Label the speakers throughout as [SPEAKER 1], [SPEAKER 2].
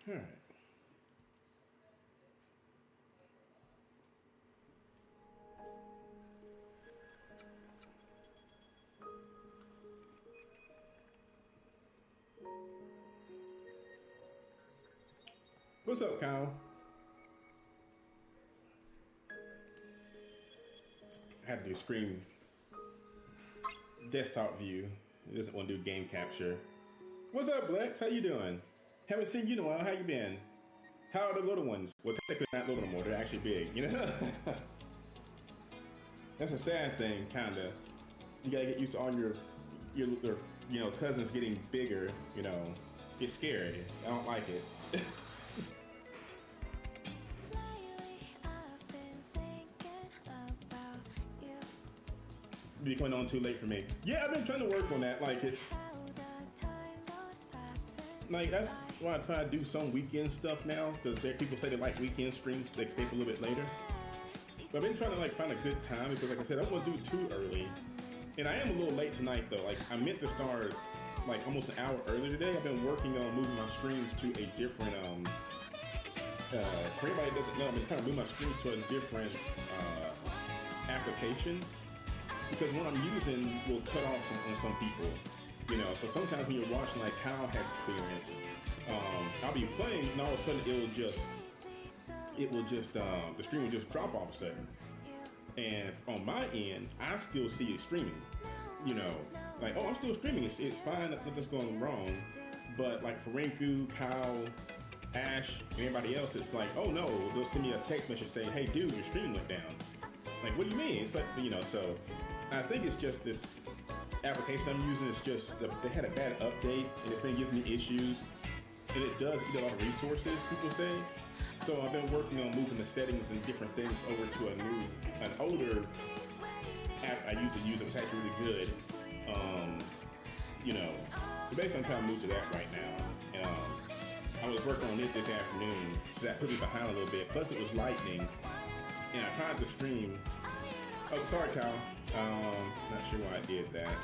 [SPEAKER 1] All right. What's up, Kyle? I had to do screen desktop view. It doesn't want to do game capture. What's up, Lex? How you doing? Haven't seen you in a while. How you been? How are the little ones? Well, technically not little anymore. They're actually big. You know, that's a sad thing, kinda. You gotta get used to all your cousins getting bigger. You know, it's scary. I don't like it. Be coming on too late for me. Yeah, I've been trying to work on that. Like that's why I try to do some weekend stuff now, because people say they like weekend streams, they stay up a little bit later. So I've been trying to find a good time, because like I said, I don't want to do it too early. And I am a little late tonight though. Like I meant to start almost an hour early today. I've been working on moving my streams to a different for anybody that doesn't know, I've been trying to move my streams to a different application, because what I'm using will cut off on some people, you know. So sometimes when you're watching, like Kyle has experience, I'll be playing and all of a sudden the stream will just drop off a sudden. And on my end, I still see it streaming, you know, like, oh, I'm still streaming, it's fine, nothing's going wrong. But like for Rinku, Kyle, Ash, and everybody else, it's like, oh no, they'll send me a text message saying, hey dude, your stream went down. Like, what do you mean? It's like, you know, so I think it's just this application I'm using. It's just they had a bad update and it's been giving me issues, and it does eat a lot of resources, people say. So I've been working on moving the settings and different things over to an older app I used to use. It was actually really good. You know, so basically I'm trying to move to that right now. I was working on it this afternoon, so that put me behind a little bit. Plus it was lightning, and I tried to stream. Oh, sorry, Kyle. Not sure why I did that.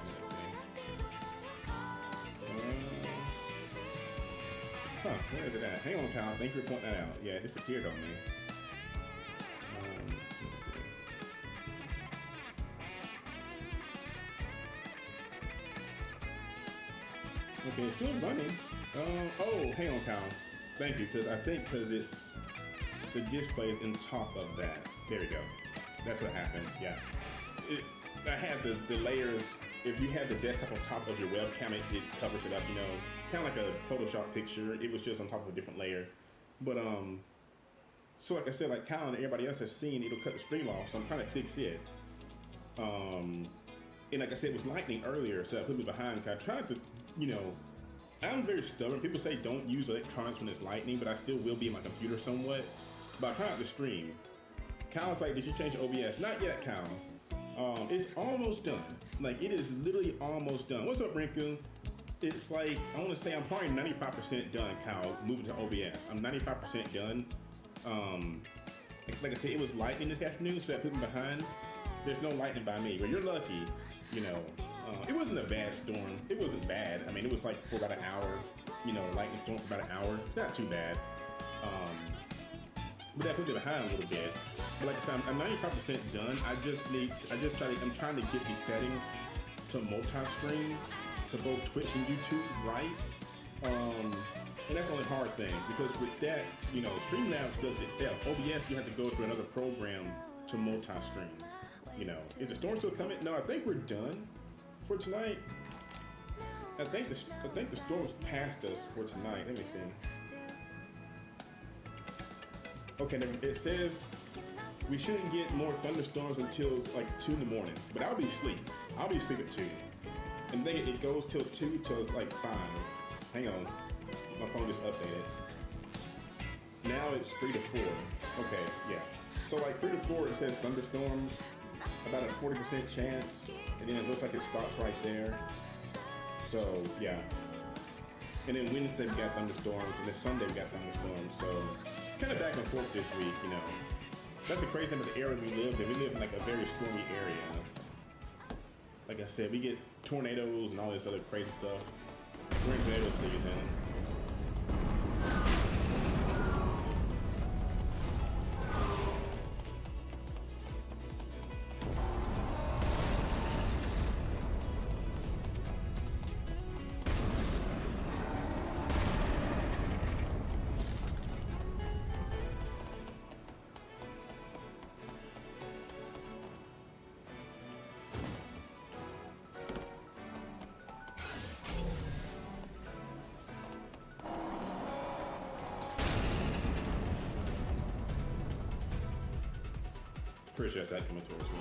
[SPEAKER 1] Where is it at? Hang on, Kyle. Thank you for pointing that out. Yeah, it disappeared on me. Let's see. Okay, it's still running. Oh, hang on, Kyle. Thank you, because it's the display is in top of that. There we go. That's what happened. Yeah. I had the layers. If you had the desktop on top of your webcam, it covers it up, you know, kind of like a Photoshop picture. It was just on top of a different layer. But so like I said, like Kyle and everybody else has seen, it'll cut the stream off. So I'm trying to fix it. And like I said, it was lightning earlier, so I put me behind. I tried to, you know, I'm very stubborn. People say don't use electronics when it's lightning, but I still will be in my computer somewhat. But I tried to stream. Kyle's like, did you change OBS? Not yet, Kyle. It's almost done. Like, it is literally almost done. What's up, Rinku? It's like, I want to say I'm probably 95% done, Kyle, moving to OBS. I'm 95% done. Like I said, it was lightning this afternoon, so that put me behind. There's no lightning by me, but you're lucky, you know. It wasn't a bad storm. It wasn't bad. I mean, it was like for about an hour, you know, lightning storm for about an hour. Not too bad. But that put me behind a little bit. But like I said, I'm 95% done. I'm trying to get these settings to multi-stream to both Twitch and YouTube right. And that's the only hard thing, because with that, you know, Streamlabs does it itself. OBS, you have to go through another program to multi-stream. You know, is the storm still coming? No, I think we're done for tonight. I think the storm's past us for tonight. Let me see. Okay, it says we shouldn't get more thunderstorms until like 2 in the morning, but I'll be asleep. I'll be asleep at 2. And then it goes till 2 till like 5. Hang on, my phone just updated. Now it's 3 to 4. Okay, yeah. So like 3 to 4, it says thunderstorms, about a 40% chance, and then it looks like it stops right there. So yeah. And then Wednesday we got thunderstorms, and then Sunday we got thunderstorms. So kind of back and forth this week, you know. That's the crazy thing about the area we live in. We live in like a very stormy area. Like I said, we get tornadoes and all this other crazy stuff. We're in tornado season. pretty sure that's that coming towards me.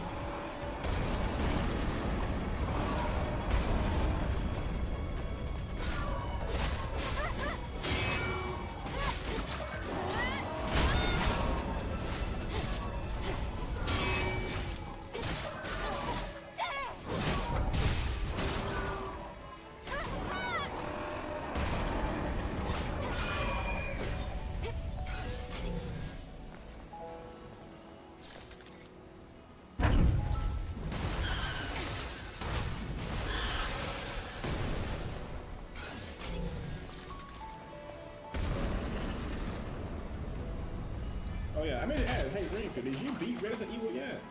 [SPEAKER 1] Oh yeah, I mean, hey, Rinka, did you beat Resident Evil yet?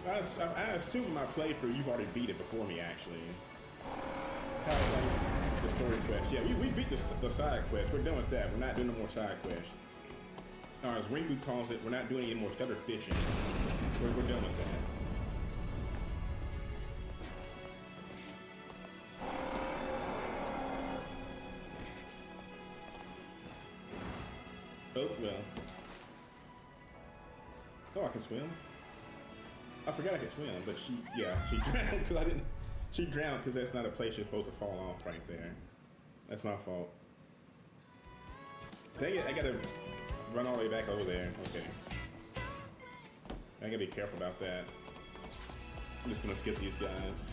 [SPEAKER 1] I assume in my playthrough you've already beat it before me, actually. Kind of like the story quest. Yeah, we beat the side quest. We're done with that. We're not doing no more side quests. Or as Rinku calls it, we're not doing any more stellar fishing. We're done with that. Oh, well. Oh, I can swim. I forgot I could swim, but she drowned because I didn't. She drowned because that's not a place you're supposed to fall off right there. That's my fault. Dang it, I gotta run all the way back over there. Okay. I gotta be careful about that. I'm just gonna skip these guys.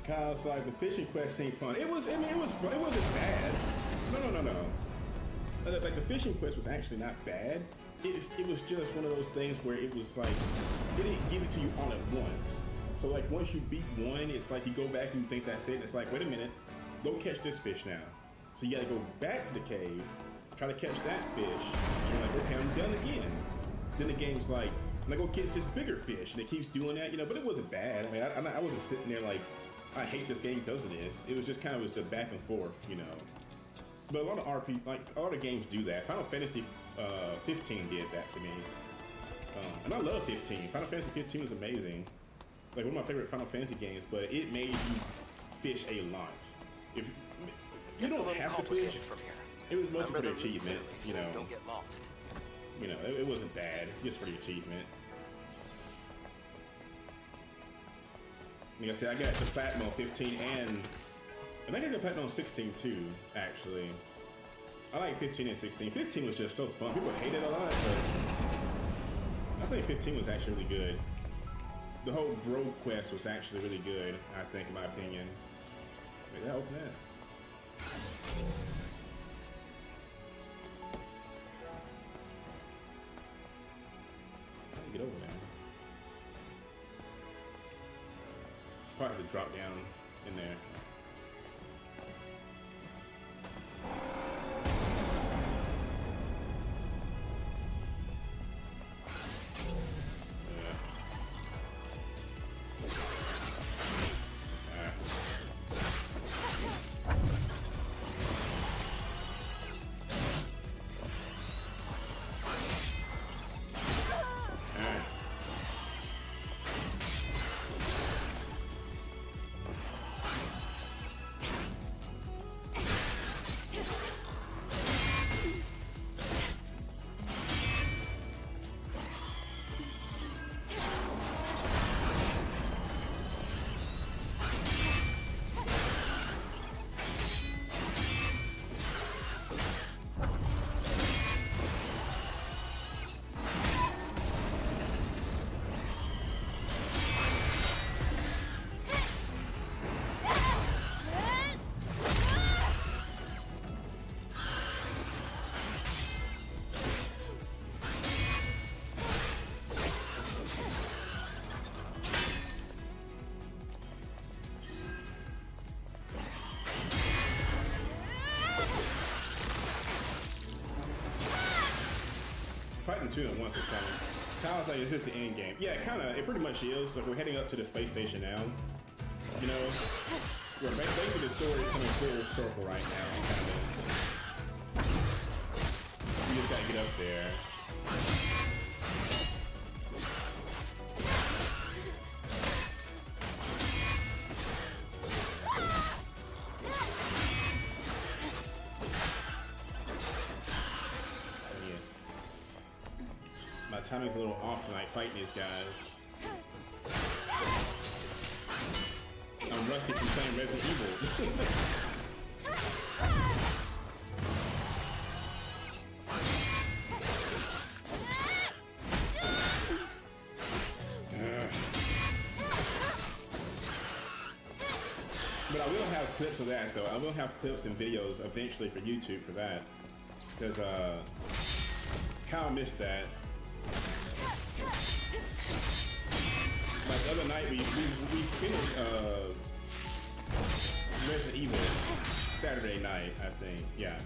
[SPEAKER 1] Kyle's like, the fishing quest ain't fun. It was, I mean, it was fun. It wasn't bad. No. Like, the fishing quest was actually not bad. It was just one of those things where it was like, it didn't give it to you all at once. So like, once you beat one, it's like you go back and you think that's it. And it's like, wait a minute, go catch this fish now. So you gotta go back to the cave, try to catch that fish. And you're like, okay, I'm done again. Then the game's like, now go catch this bigger fish. And it keeps doing that, you know, but it wasn't bad. I mean, I wasn't sitting there like, I hate this game because of this. It was just kind of just a back and forth, you know. But a lot of games do that. Final Fantasy 15 did that to me. And I love 15. Final Fantasy 15 was amazing. Like one of my favorite Final Fantasy games, but it made you fish a lot. If you don't have to fish, it was mostly for the achievement, you know.
[SPEAKER 2] Don't get lost.
[SPEAKER 1] You know, it wasn't bad, just for the achievement. Like I said, I got the platinum on 15 and I think I got platinum on 16 too, actually. I like 15 and 16. 15 was just so fun. People hate it a lot, but I think 15 was actually really good. The whole bro quest was actually really good, I think, in my opinion. Maybe I'll open that. How do you get over there? Probably have to drop down in there. happened to him once. It's kind of Kyle's like, is this the end game? Yeah, kind of. It pretty much is. Like, we're heading up to the space station now. You know, we're basically the story is coming full circle right now. Kind of. You just gotta get up there. My timing's a little off tonight fighting these guys. I'm rusty from playing Resident Evil. But I will have clips of that though. I will have clips and videos eventually for YouTube for that. Because Kyle missed that. Like the other night, we finished Resident Evil Saturday night, I think. Yeah.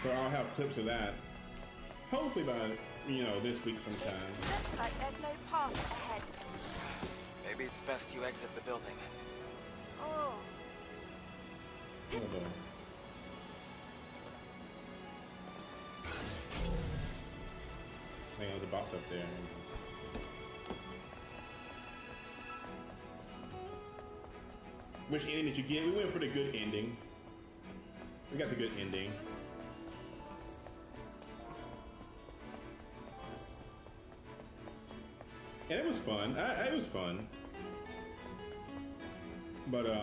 [SPEAKER 1] So I'll have clips of that. Hopefully by, you know, this week sometime.
[SPEAKER 2] Looks like there's no path ahead.
[SPEAKER 3] Maybe it's best you exit the building.
[SPEAKER 2] Oh.
[SPEAKER 1] Hold on. Hang on, there's a box up there. Which ending did you get? We went for the good ending. We got the good ending. And it was fun. It was fun. But the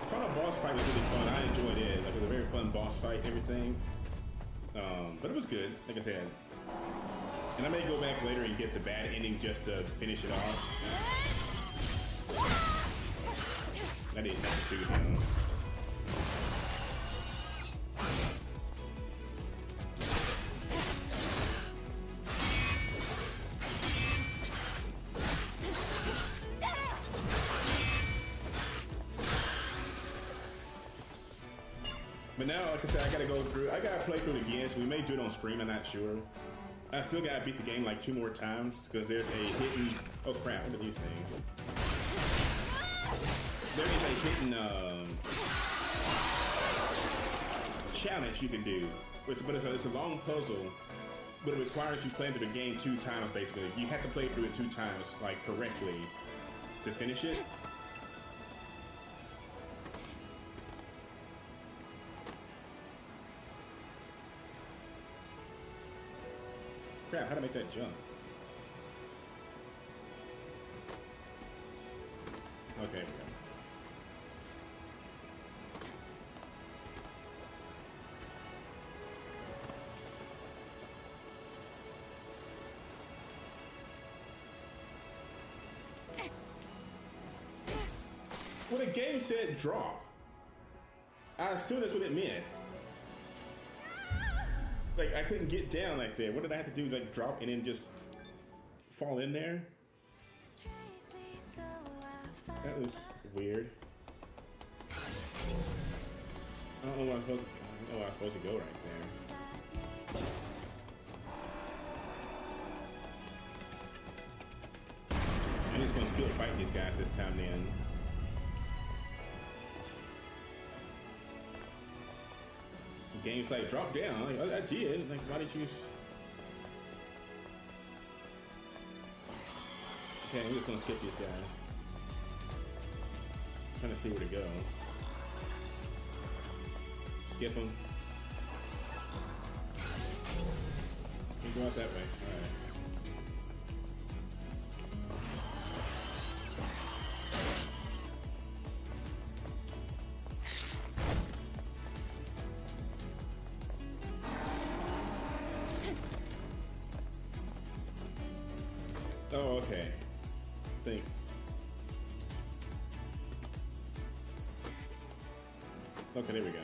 [SPEAKER 1] final boss fight was really fun. I enjoyed it. Like, it was a very fun boss fight and everything. But it was good, like I said. And I may go back later and get the bad ending just to finish it off. I did nothing to him. But now, like I said, I gotta play through it again, so we may do it on stream, I'm not sure. I still gotta beat the game like 2 more times, because there's a hidden, oh crap, look at these things. There is a hidden challenge you can do, but it's a long puzzle, but it requires you playing through the game 2 times, basically. You have to play through it 2 times, like, correctly to finish it. Crap, how to make that jump? Okay, we go. Well, the game said drop. I assume that's what it meant. Like, I couldn't get down like that. What did I have to do? Like, drop and then just fall in there? That was weird. I don't know where I'm supposed to. I don't know where I'm supposed to go right there. I'm just gonna still fight these guys this time then. Game's like, drop down. I'm like, oh, I did. Like, why did you? Okay, I'm just gonna skip these guys. I'm trying to see where to go. Skip them. You go out that way. All right. Oh, okay. Think. Okay, there we go.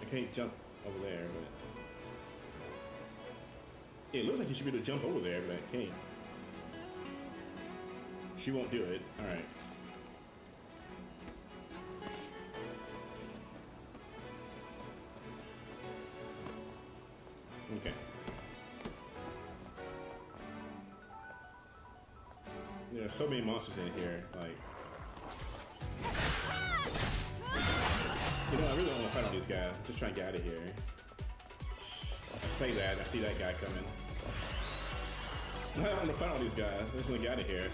[SPEAKER 1] can't jump over there, but it looks like you should be able to jump over there, but I can't. She won't do it. All right. Okay. There's so many monsters in here, like. You know, I really don't want to fight all these guys. I'm just trying to get out of here. I say that, I see that guy coming. I don't want to fight all these guys. I just want to get out of here.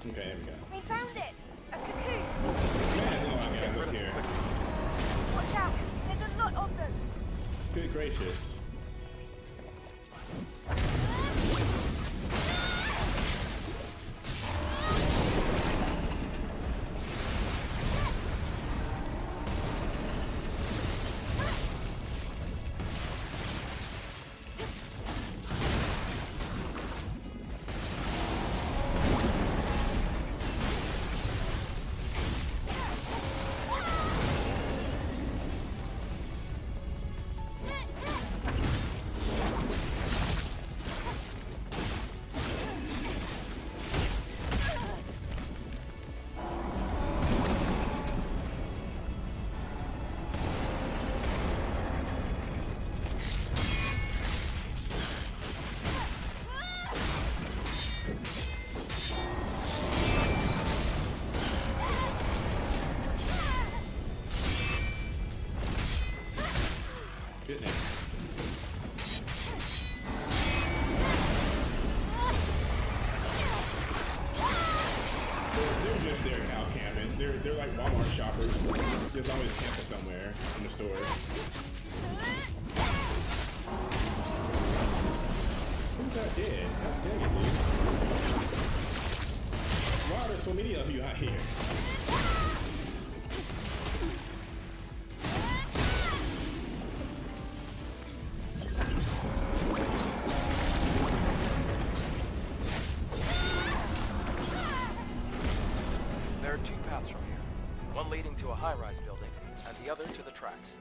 [SPEAKER 1] Okay, there we go.
[SPEAKER 2] We found it! A cocoon!
[SPEAKER 1] Man, there's a lot of guys up here.
[SPEAKER 2] Watch out! There's a lot of them!
[SPEAKER 1] Good gracious. They're like Walmart shoppers. There's always camping somewhere in the store. Who's that dead? God dang it, dude. Why are there so many of you out here?
[SPEAKER 3] There are two paths from here. One leading to a high-rise building, and the other to the tracks.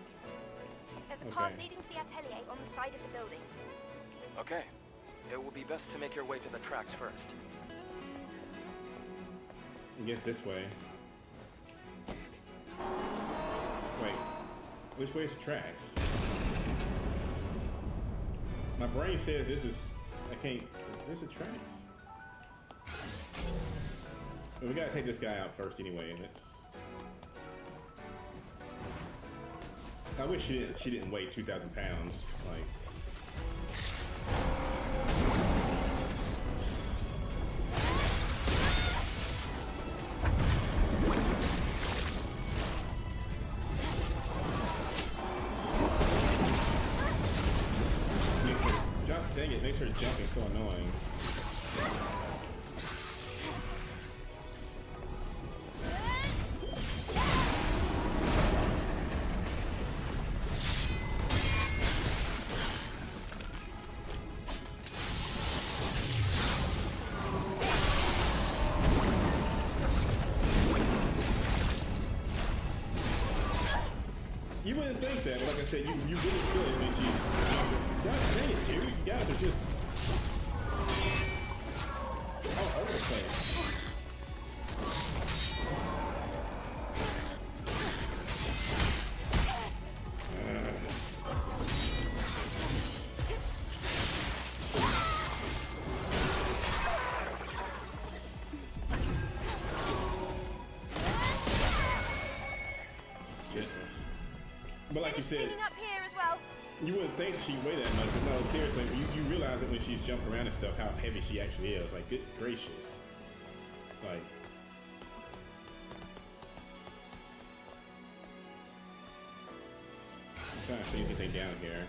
[SPEAKER 2] There's a path leading to the atelier on the side of the building.
[SPEAKER 3] Okay. It will be best to make your way to the tracks first.
[SPEAKER 1] I guess this way. Wait. Which way is the tracks? My brain says this is... I can't... There's the tracks. Well, we gotta take this guy out first anyway. I wish she didn't weigh 2,000 pounds. Like... Dang it, makes her jumping so annoying. You wouldn't think that, but like I said, you really feel it when she's... God dang it, dude. You guys are just... all over the place. Goodness. But like you said...
[SPEAKER 2] Speeding up here as well.
[SPEAKER 1] You wouldn't think she'd weigh that much, but no, seriously, you realize it when she's jumping around and stuff, how heavy she actually is. Like, good gracious. Like... I'm trying to see anything down here.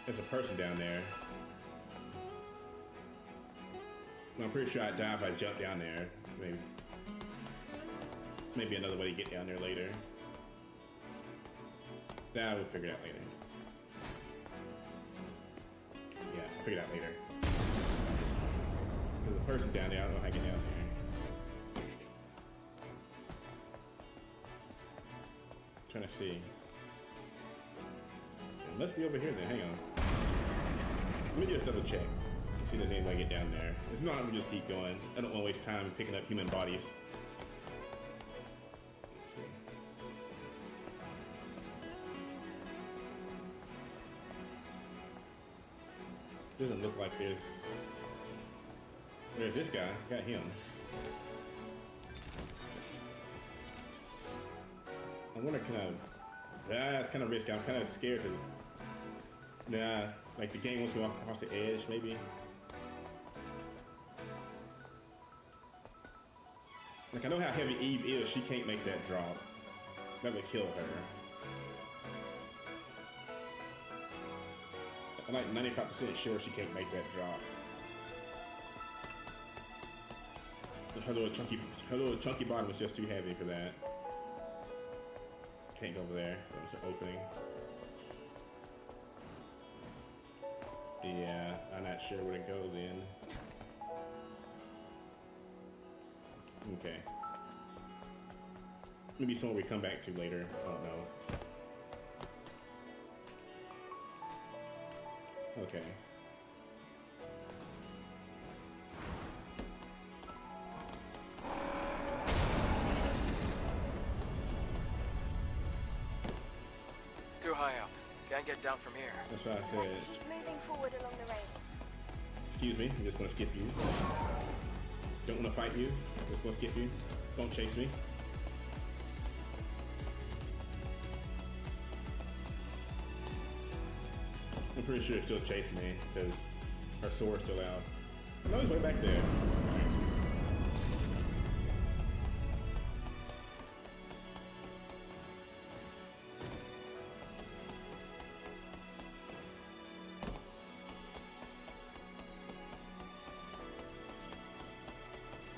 [SPEAKER 1] There's a person down there. I'm pretty sure I'd die if I jumped down there. Maybe another way to get down there later. Nah, we'll figure it out later. Yeah, figure it out later. There's a person down there. I don't know how to get down there. Trying to see. It must be over here then. Hang on. Let me just double check. See if there's any way to get down there. If not, we just keep going. I don't want to waste time picking up human bodies. Let's see. Doesn't look like there's. There's this guy. Got him. I wonder, can I? It's kind of risky. I'm kind of scared to. Nah, like the game wants to walk across the edge, maybe. Like I know how heavy Eve is. She can't make that drop. That would kill her. I'm like 95% sure she can't make that drop. Her little chunky bottom was just too heavy for that. Can't go over there. That was an opening. Yeah, I'm not sure where to go then. Okay. Maybe somewhere we come back to later. I don't know. Okay.
[SPEAKER 3] It's too high up. Can't get down from here.
[SPEAKER 1] That's what I said.
[SPEAKER 2] Let's keep moving forward along the rails.
[SPEAKER 1] Excuse me, I'm just gonna skip you. Don't wanna fight you. Just gonna skip you. Don't chase me. I'm pretty sure it still chased me because her sword's still out. No, he's way back there.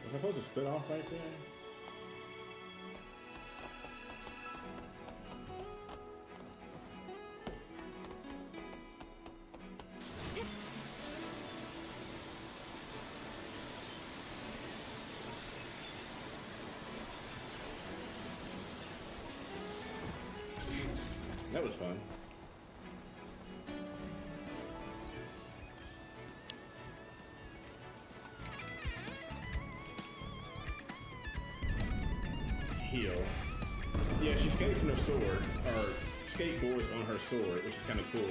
[SPEAKER 1] Was I supposed to split off right there? That was fun. Heal. Yeah, she skates from her sword, or skateboards on her sword, which is kind of cool.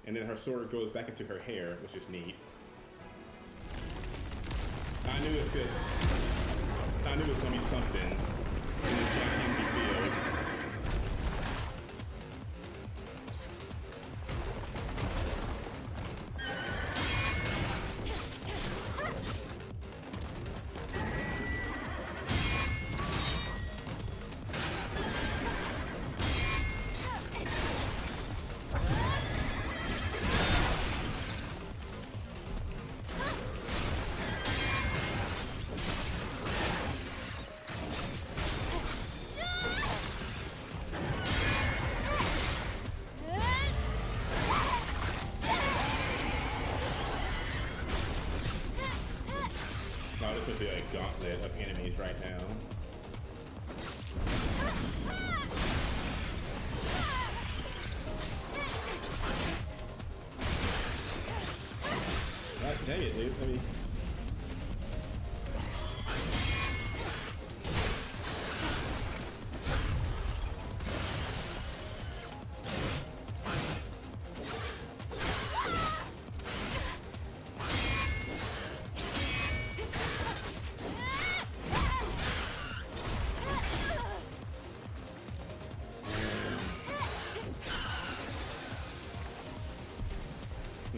[SPEAKER 1] And then her sword goes back into her hair, which is neat. I knew it fit. I knew it was gonna be something in this giant empty field. This would be a gauntlet of enemies right now. God dang it, dude. Let me...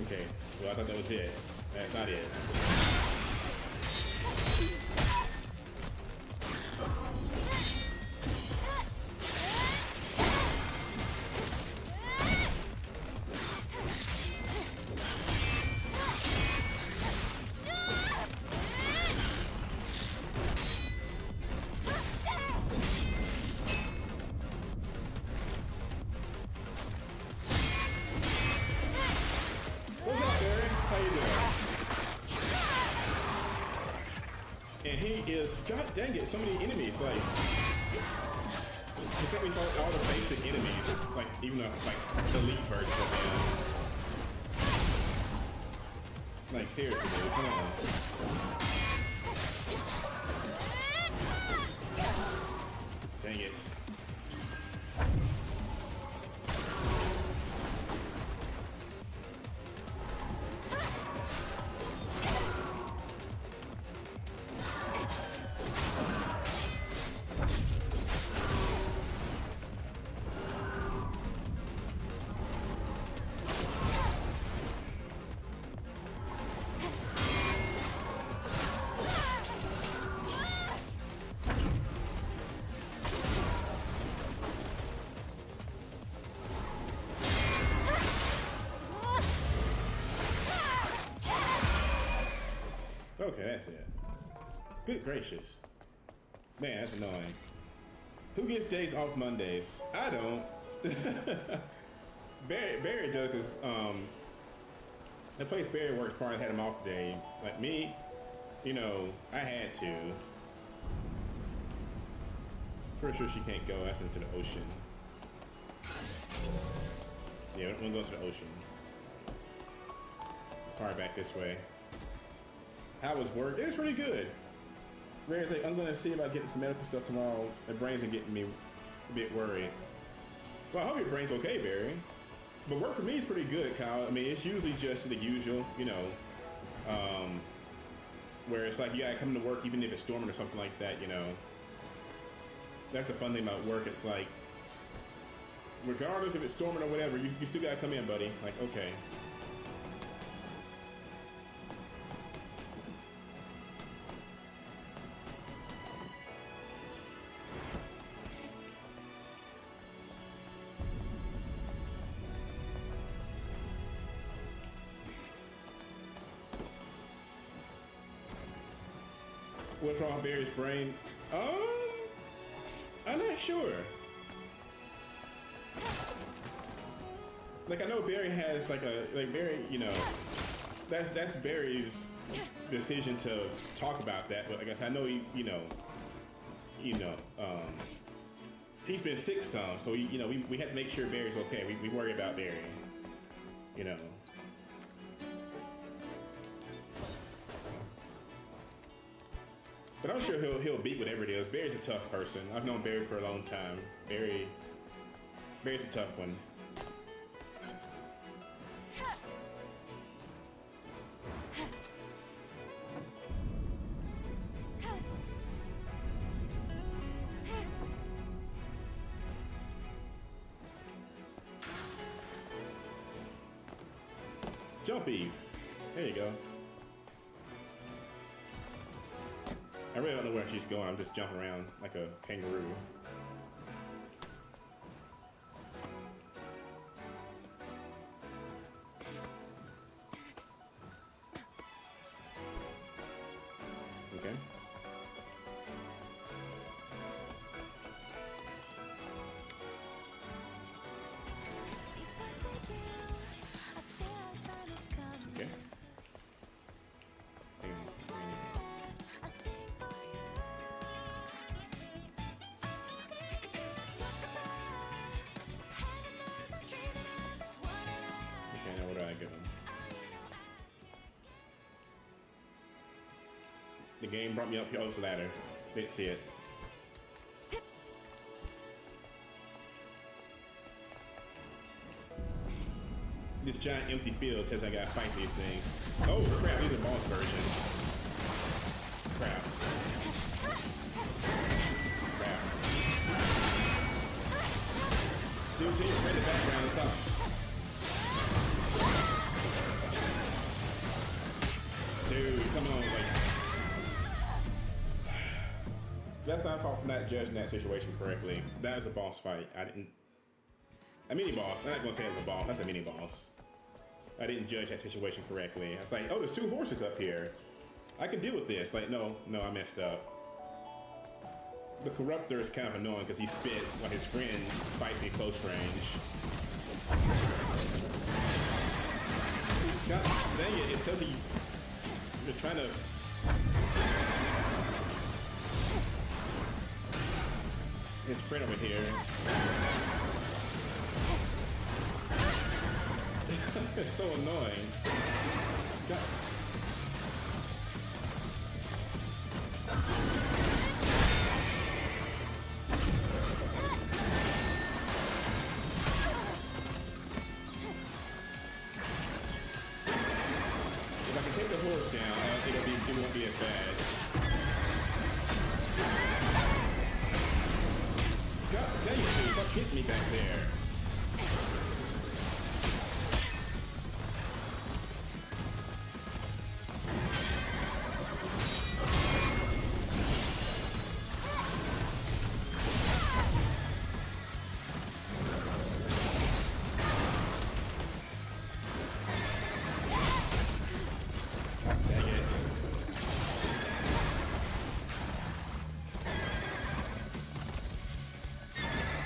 [SPEAKER 1] Okay, well I thought that was it. That's not it. And he is, god dang it, so many enemies. Like, it's got me fought all the basic enemies, like even the the elite versions of them. Like seriously, dude, come on. Dang it. Okay, that's it. Good gracious. Man, that's annoying. Who gets days off Mondays? I don't. Barry does, because the place Barry works probably had him off today. Like me, you know, I had to. Pretty sure she can't go. That's into the ocean. Yeah, we're going to the ocean. Probably back this way. How was work? It was pretty good. Barry's like, I'm gonna see about getting some medical stuff tomorrow. My brains are getting me a bit worried. Well, I hope your brain's okay, Barry. But work for me is pretty good, Kyle. I mean, it's usually just the usual, you know, where it's like you gotta come to work even if it's storming or something like that, you know. That's the fun thing about work. It's like, regardless if it's storming or whatever, you still gotta come in, buddy. Like, okay. What's wrong with Barry's brain? I'm not sure. Like, I know Barry has like Barry, you know, that's Barry's decision to talk about that. But I guess I know he, you know, he's been sick some, so we have to make sure Barry's okay. We worry about Barry, you know. But I'm sure he'll beat whatever it is. Barry's a tough person. I've known Barry for a long time. Barry's a tough one. Jump Eve. There you go. I really don't know where she's going. I'm just jumping around like a kangaroo. Okay. Okay. The game brought me up here. Oh, it's a ladder. Didn't see it. This giant empty field tells me I gotta fight these things. Oh crap, these are boss versions. Crap. Crap. Dude, take your friend in the background, what's up? Dude, come on, like. That's not fault for not judging that situation correctly. That is a boss fight. A mini boss. I'm not gonna say it was a boss. That's a mini boss. I didn't judge that situation correctly. I was like, oh, there's 2 horses up here. I can deal with this. Like, no, I messed up. The Corruptor is kind of annoying because he spits while his friend fights me close range. God dang it! It's because they're trying to. his friend over here. It's so annoying. God. If I can take the horse down, it won't be as bad. God dang it, dude! Stop hitting me back there.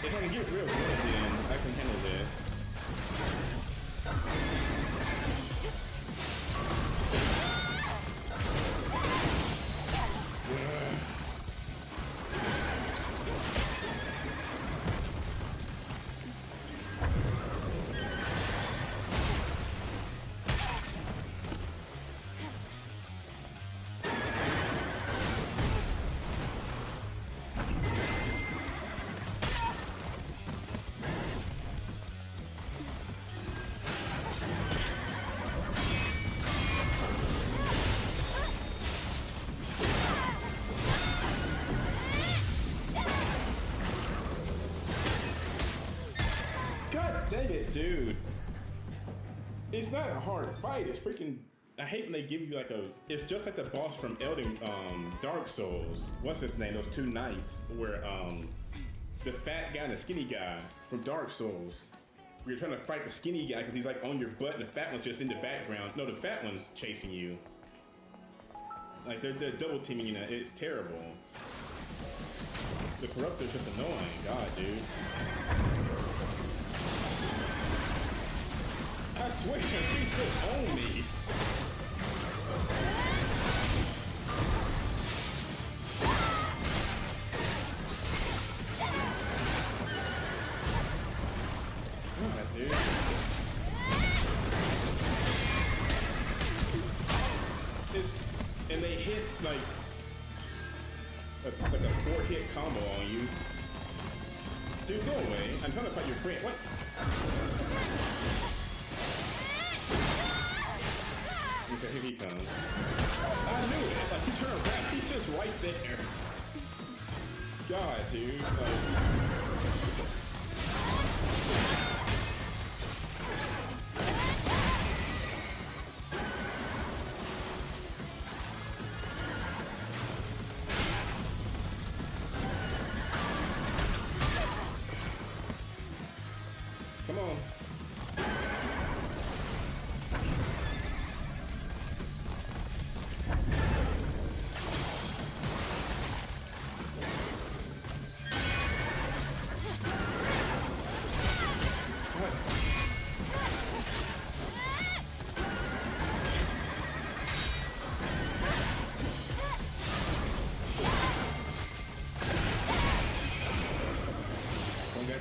[SPEAKER 1] If I can get real good, then I can handle this. Dang it, dude. It's not a hard fight. It's freaking... I hate when they give you like a... It's just like the boss from Dark Souls. What's his name? Those two knights where the fat guy and the skinny guy from Dark Souls. You're trying to fight the skinny guy because he's like on your butt and the fat one's just in the background. No, the fat one's chasing you. Like they're double teaming you. It's terrible. The corruptor's just annoying. God, dude. I swear, he's just on me. God, dude. And they hit like a 4-hit combo on you. Dude, go away. I'm trying to fight your friend. What? Okay, here he comes. I knew it. Like, he turned around. He's just right there. God, dude. Come on.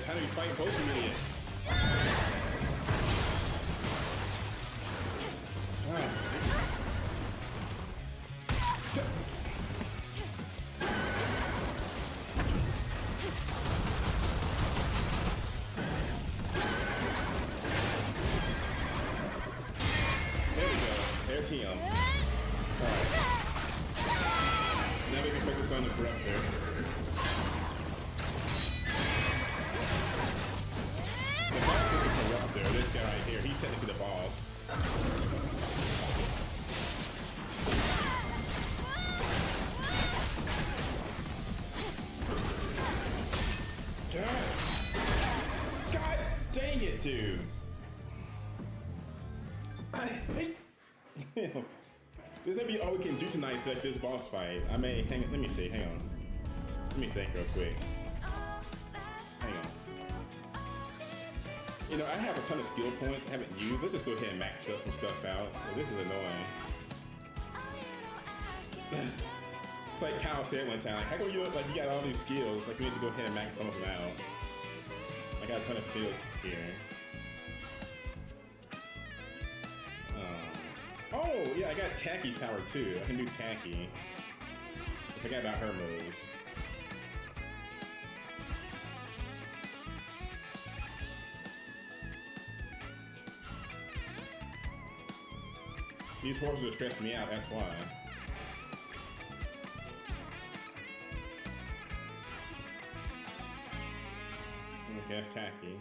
[SPEAKER 1] Time to fight both of you idiots. God. There we go. There's him. Alright. Now we can focus on the corruptor. This guy right here, he's technically the boss. God dang it, dude. I hate this may be all we can do tonight is like this boss fight. I may let me see, hang on. Let me think real quick. Hang on. You know, I have a ton of skill points I haven't used. Let's just go ahead and max some stuff out. Well, this is annoying. It's like Kyle said one time, like, how come you look like you got all these skills? Like, you need to go ahead and max some of them out. I got a ton of skills here. Oh, yeah, I got Tacky's power too. I can do Tacky. I forgot about her moves. These horses are stressing me out, that's why. Okay, that's Tacky.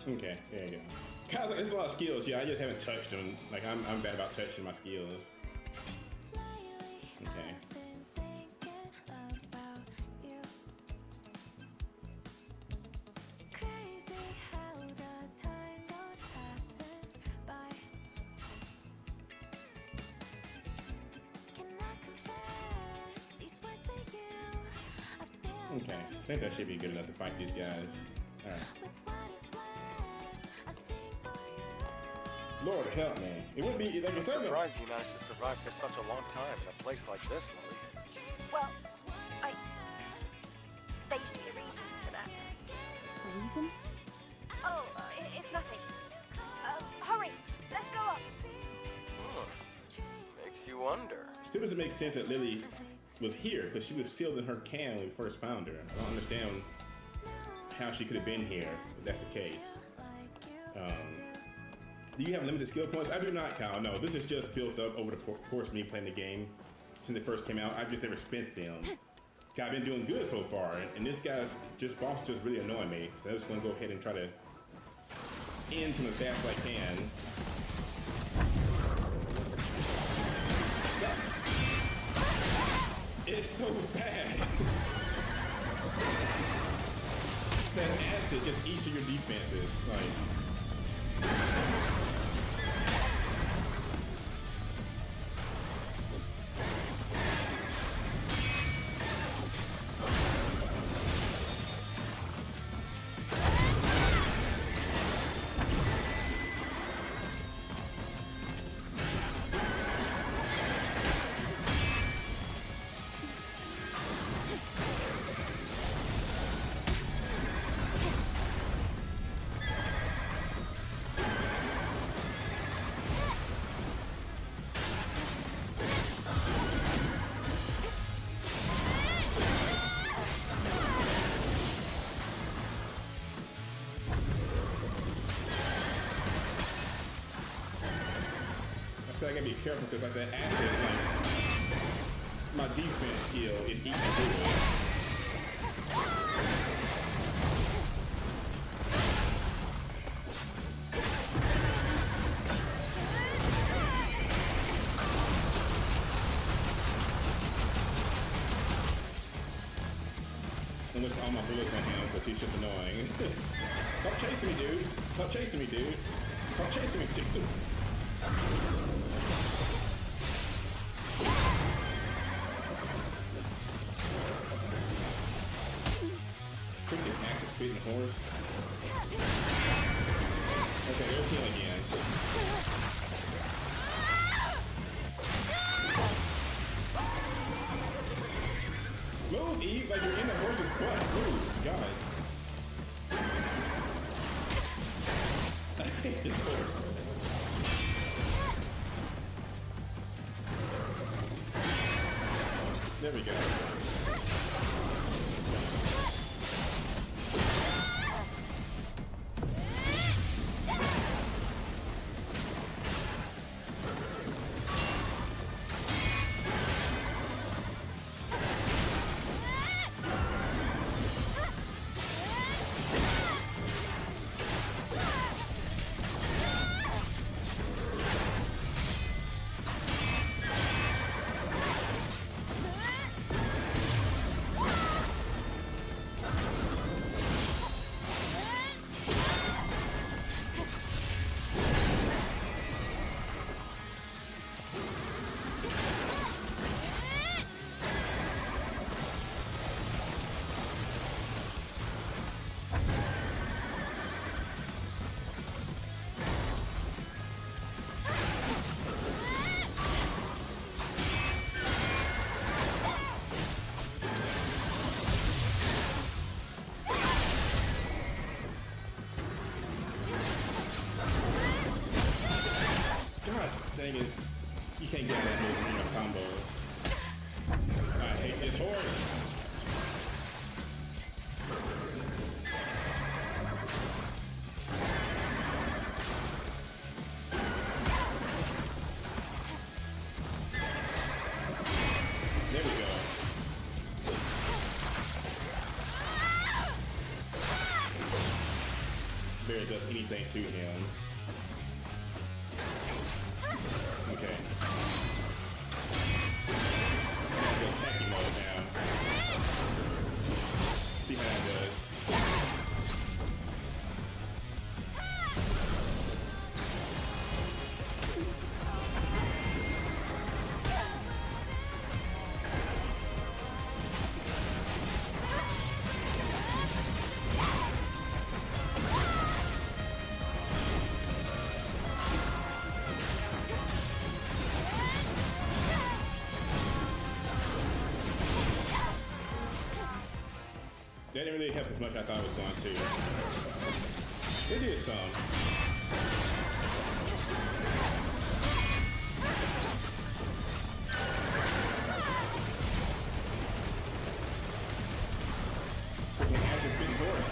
[SPEAKER 1] Okay, there you go. Cause it's a lot of skills, yeah, I just haven't touched them. Like, I'm bad about touching my skills. Okay. Okay, I think that should be good enough to fight these guys. Alright. Lord help me. It would be like a service.
[SPEAKER 3] I'm surprised you managed to survive for such a long time in a place like this, Lily.
[SPEAKER 2] Well, there used to be a reason for that.
[SPEAKER 4] A reason?
[SPEAKER 2] Oh, it's nothing. Hurry, let's go up.
[SPEAKER 3] Makes you wonder.
[SPEAKER 1] Still doesn't make sense that Lily was here because she was sealed in her can when we first found her. I don't understand how she could have been here if that's the case. Do you have limited skill points? I do not, Kyle. No, this is just built up over the course of me playing the game since it first came out. I just never spent them. I've been doing good so far, and this guy's boss just really annoying me. So I'm just gonna go ahead and try to end him as fast as I can. It's so bad. That acid just eats of your defenses, like. So I gotta be careful because like that acid, like my defense skill, it eats through it. And with all my bullets on him because he's just annoying. Stop chasing me, dude. Stop chasing me, dude. Stop chasing me, dude. Freaking acid spitting horse. Okay, there's him again. Move, Eve, like you're in the horse's butt. Move, God. I hate this horse. There we go. Dang it. You can't get that move in a combo. I hate this horse. There we go. Barely does anything to him. Okay. Go attacking mode now. See how that does. That didn't really help as much as I thought it was going to. It did some. Freaking ass is spitting horse.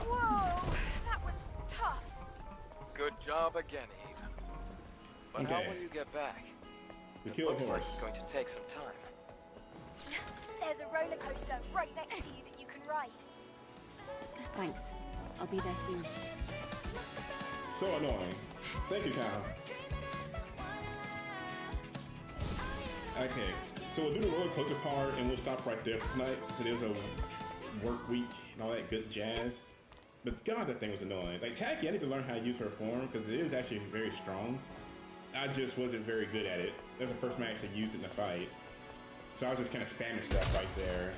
[SPEAKER 2] Whoa, that was tough.
[SPEAKER 3] Good job again, Eve. But how
[SPEAKER 1] Okay.
[SPEAKER 3] will you get back?
[SPEAKER 1] We
[SPEAKER 3] It
[SPEAKER 1] killed
[SPEAKER 3] looks
[SPEAKER 1] a
[SPEAKER 3] like
[SPEAKER 1] horse.
[SPEAKER 3] it's going to take some time.
[SPEAKER 2] There's a roller coaster right next to you that you can ride.
[SPEAKER 4] Thanks. I'll be there soon.
[SPEAKER 1] So annoying. Thank you, Kyle. Okay, so we'll do the roller coaster part and we'll stop right there for tonight since it is a work week and all that good jazz. But God, that thing was annoying. Like Tacky, I need to learn how to use her form because it is actually very strong. I just wasn't very good at it. That's the first time I actually used it in a fight. So I was just kind of spamming stuff right there.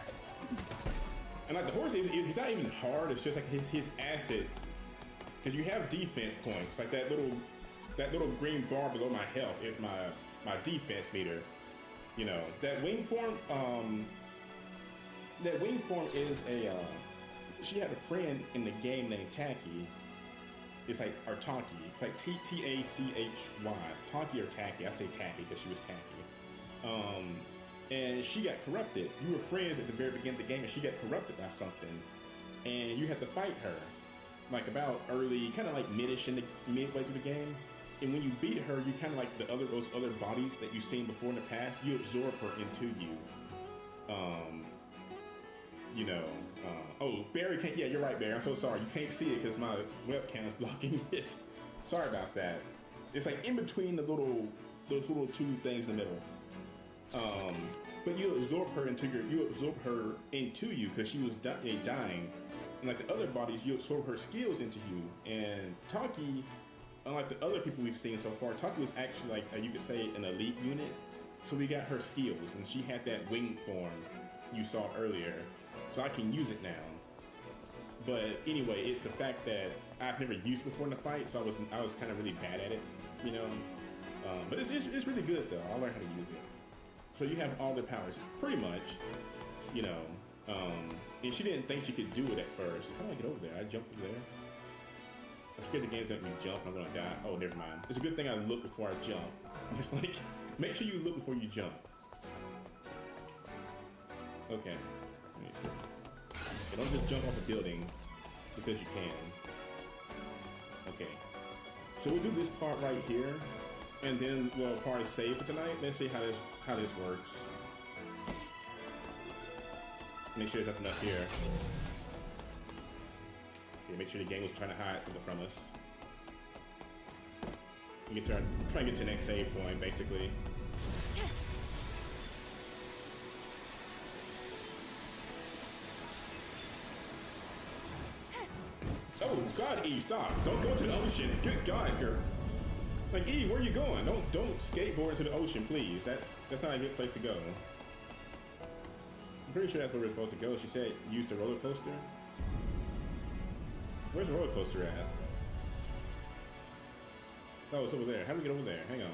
[SPEAKER 1] And like the horse, he's not even hard. It's just like his asset, because you have defense points. Like that little green bar below my health is my defense meter. You know that wing form. That wing form is a. She had a friend in the game named Tacky. It's like or Taki. It's like Tachy. Taki or Tacky. I say Tacky because she was Tacky. And she got corrupted. You were friends at the very beginning of the game, and she got corrupted by something, and you had to fight her, like about early, kind of like midway through the game. And when you beat her, you kind of like those other bodies that you've seen before in the past. You absorb her into you. Oh, Barry can't. Yeah, you're right, Barry. I'm so sorry. You can't see it because my webcam is blocking it. Sorry about that. It's like in between those little two things in the middle. But you absorb her into you because she was dying. And like the other bodies, you absorb her skills into you. And Taki, unlike the other people we've seen so far, Taki was actually like you could say an elite unit. So we got her skills, and she had that wing form you saw earlier. So I can use it now. But anyway, it's the fact that I've never used it before in the fight, so I was kind of really bad at it, you know. But it's really good though. I'll learn how to use it. So you have all the powers, pretty much, you know. And she didn't think she could do it at first. How do I get over there? I jumped over there. I'm scared the game's gonna make me jump. I'm gonna die. Oh, never mind. It's a good thing I look before I jump. It's like, make sure you look before you jump. Okay. Let me see. Okay, don't just jump off a building because you can. Okay. So we'll do this part right here, and then we'll probably save for tonight. Let's see how this works. Make sure there's nothing up here. Okay, make sure the game was trying to hide something from us. We can try to get to the next save point, basically. Oh God, Eve, stop! Don't go to the ocean. Good God, girl. Like Eve, where are you going? Don't skateboard into the ocean, please. That's not a good place to go. pretty sure that's where we're supposed to go. She said use the roller coaster. Where's the roller coaster at? Oh, it's over there. How do we get over there? Hang on.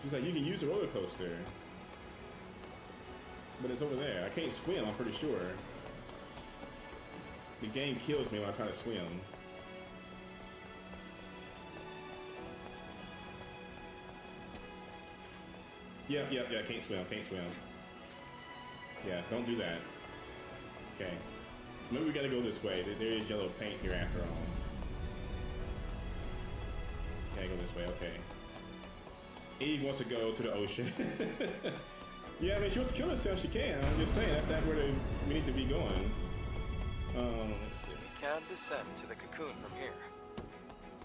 [SPEAKER 1] She's like, you can use the roller coaster. But it's over there. I can't swim, I'm pretty sure. The game kills me when I try to swim. Yeah, can't swim. Yeah, don't do that. Okay. Maybe we gotta go this way. There is yellow paint here after all. Gotta go this way, okay. Eve wants to go to the ocean. Yeah, I mean, she wants to kill herself, she can. I'm just saying, that's not where we need to be going. Let's see.
[SPEAKER 3] We can descend to the cocoon from here.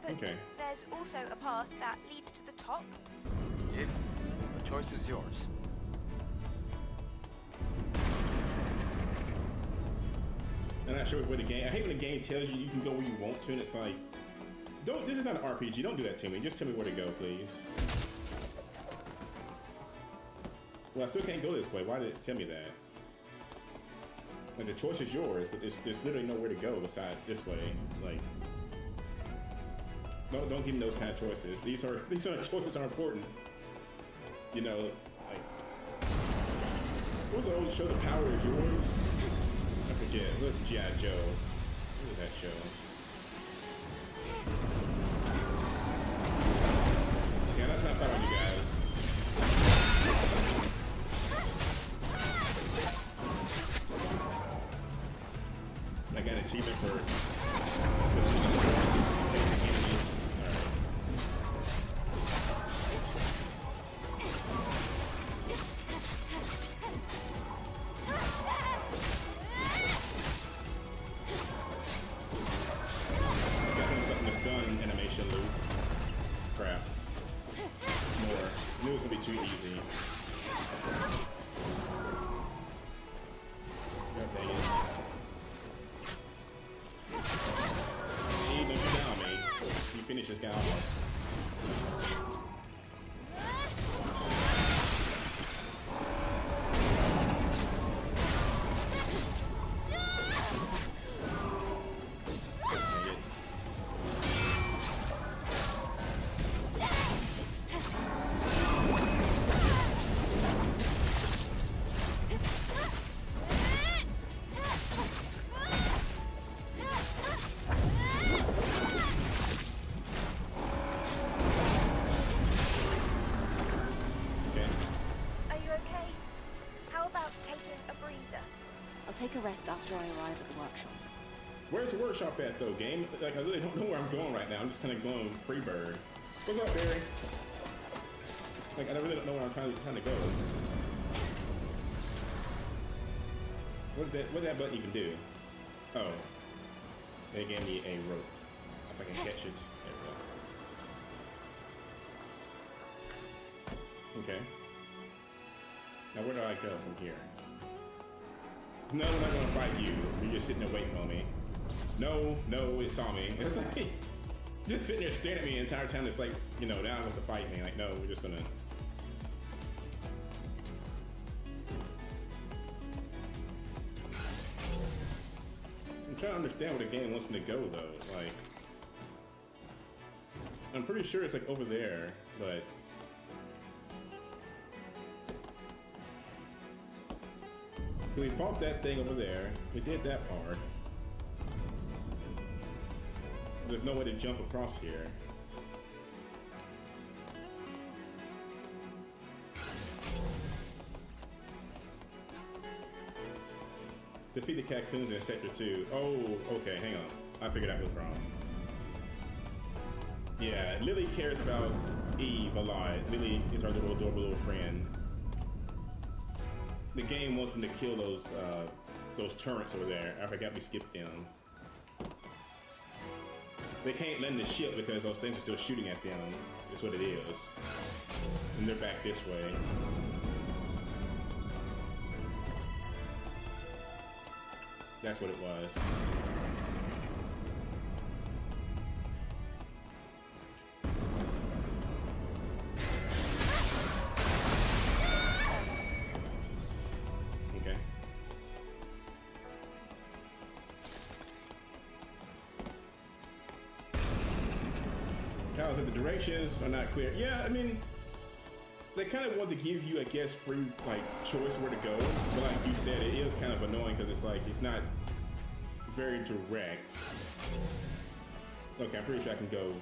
[SPEAKER 2] But
[SPEAKER 1] Okay.
[SPEAKER 2] there's also a path that leads to the top.
[SPEAKER 3] If the choice is yours.
[SPEAKER 1] I'm not sure where the game. I hate when the game tells you you can go where you want to, and it's like, don't. This is not an RPG. Don't do that to me. Just tell me where to go, please. Well, I still can't go this way. Why did it tell me that? Like the choice is yours, but there's literally nowhere to go besides this way. Like, don't give me those kind of choices. These choices are important. You know, like, what was the old show? The Power Is Yours. I forget. What was G.I. Joe? What was that show? Okay, I'm not trying to fight on you guys. I got an achievement for facing enemies. Alright. Got him something that's done animation loop. Crap. More. I knew it was gonna be too easy. God dang it. Don't you down me. You finish this guy off.
[SPEAKER 2] Are you okay? How about taking a breather?
[SPEAKER 4] I'll take a rest after I arrive at the workshop.
[SPEAKER 1] Where's the workshop at though, game? Like, I really don't know where I'm going right now. I'm just kind of going freebird. What's up, Barry? Like, I really don't know where I'm trying to go. What did that button even do? Oh, they gave me a rope. If I can catch it, there we go. Okay. Now where do I go from here? No, I'm not gonna fight you. You're just sitting there waiting on me. No, it saw me. It's like, just sitting there staring at me the entire time. It's like, you know, now it wants to fight me. Like, no, we're just gonna. I'm trying to understand where the game wants me to go, though. Like, I'm pretty sure it's like over there, but. So we fought that thing over there. We did that part. There's no way to jump across here. Defeat the Caccoons in Sector 2. Oh, okay, hang on. I figured out what's wrong. Yeah, Lily cares about Eve a lot. Lily is our little adorable little friend. The game wants them to kill those turrets over there. I forgot we skipped them. They can't land the ship because those things are still shooting at them. That's what it is. And they're back this way. That's what it was. that the directions are not clear. Yeah, I mean, they kind of want to give you, I guess, free like choice where to go, but like you said, it is kind of annoying because it's like it's not very direct. Okay, I'm pretty sure I can go.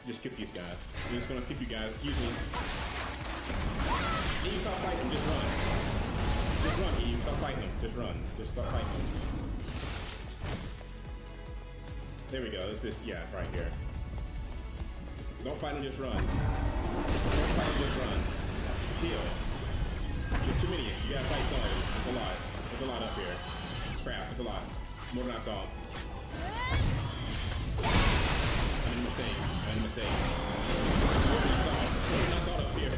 [SPEAKER 1] Just skip these guys. I'm just gonna skip you guys. Excuse me. Eve, stop fighting. Just run. Just run, Eve. Stop fighting him. Just run. Just stop fighting him. There we go. It's this. Yeah, right here. Don't fight him. Just run. Don't fight him. Just run. Heal. There's too many. You gotta fight somebody. There's a lot. There's a lot up here. Crap. There's a lot. More than I thought. I made a mistake. I made a mistake. More than I thought. More than I thought up here.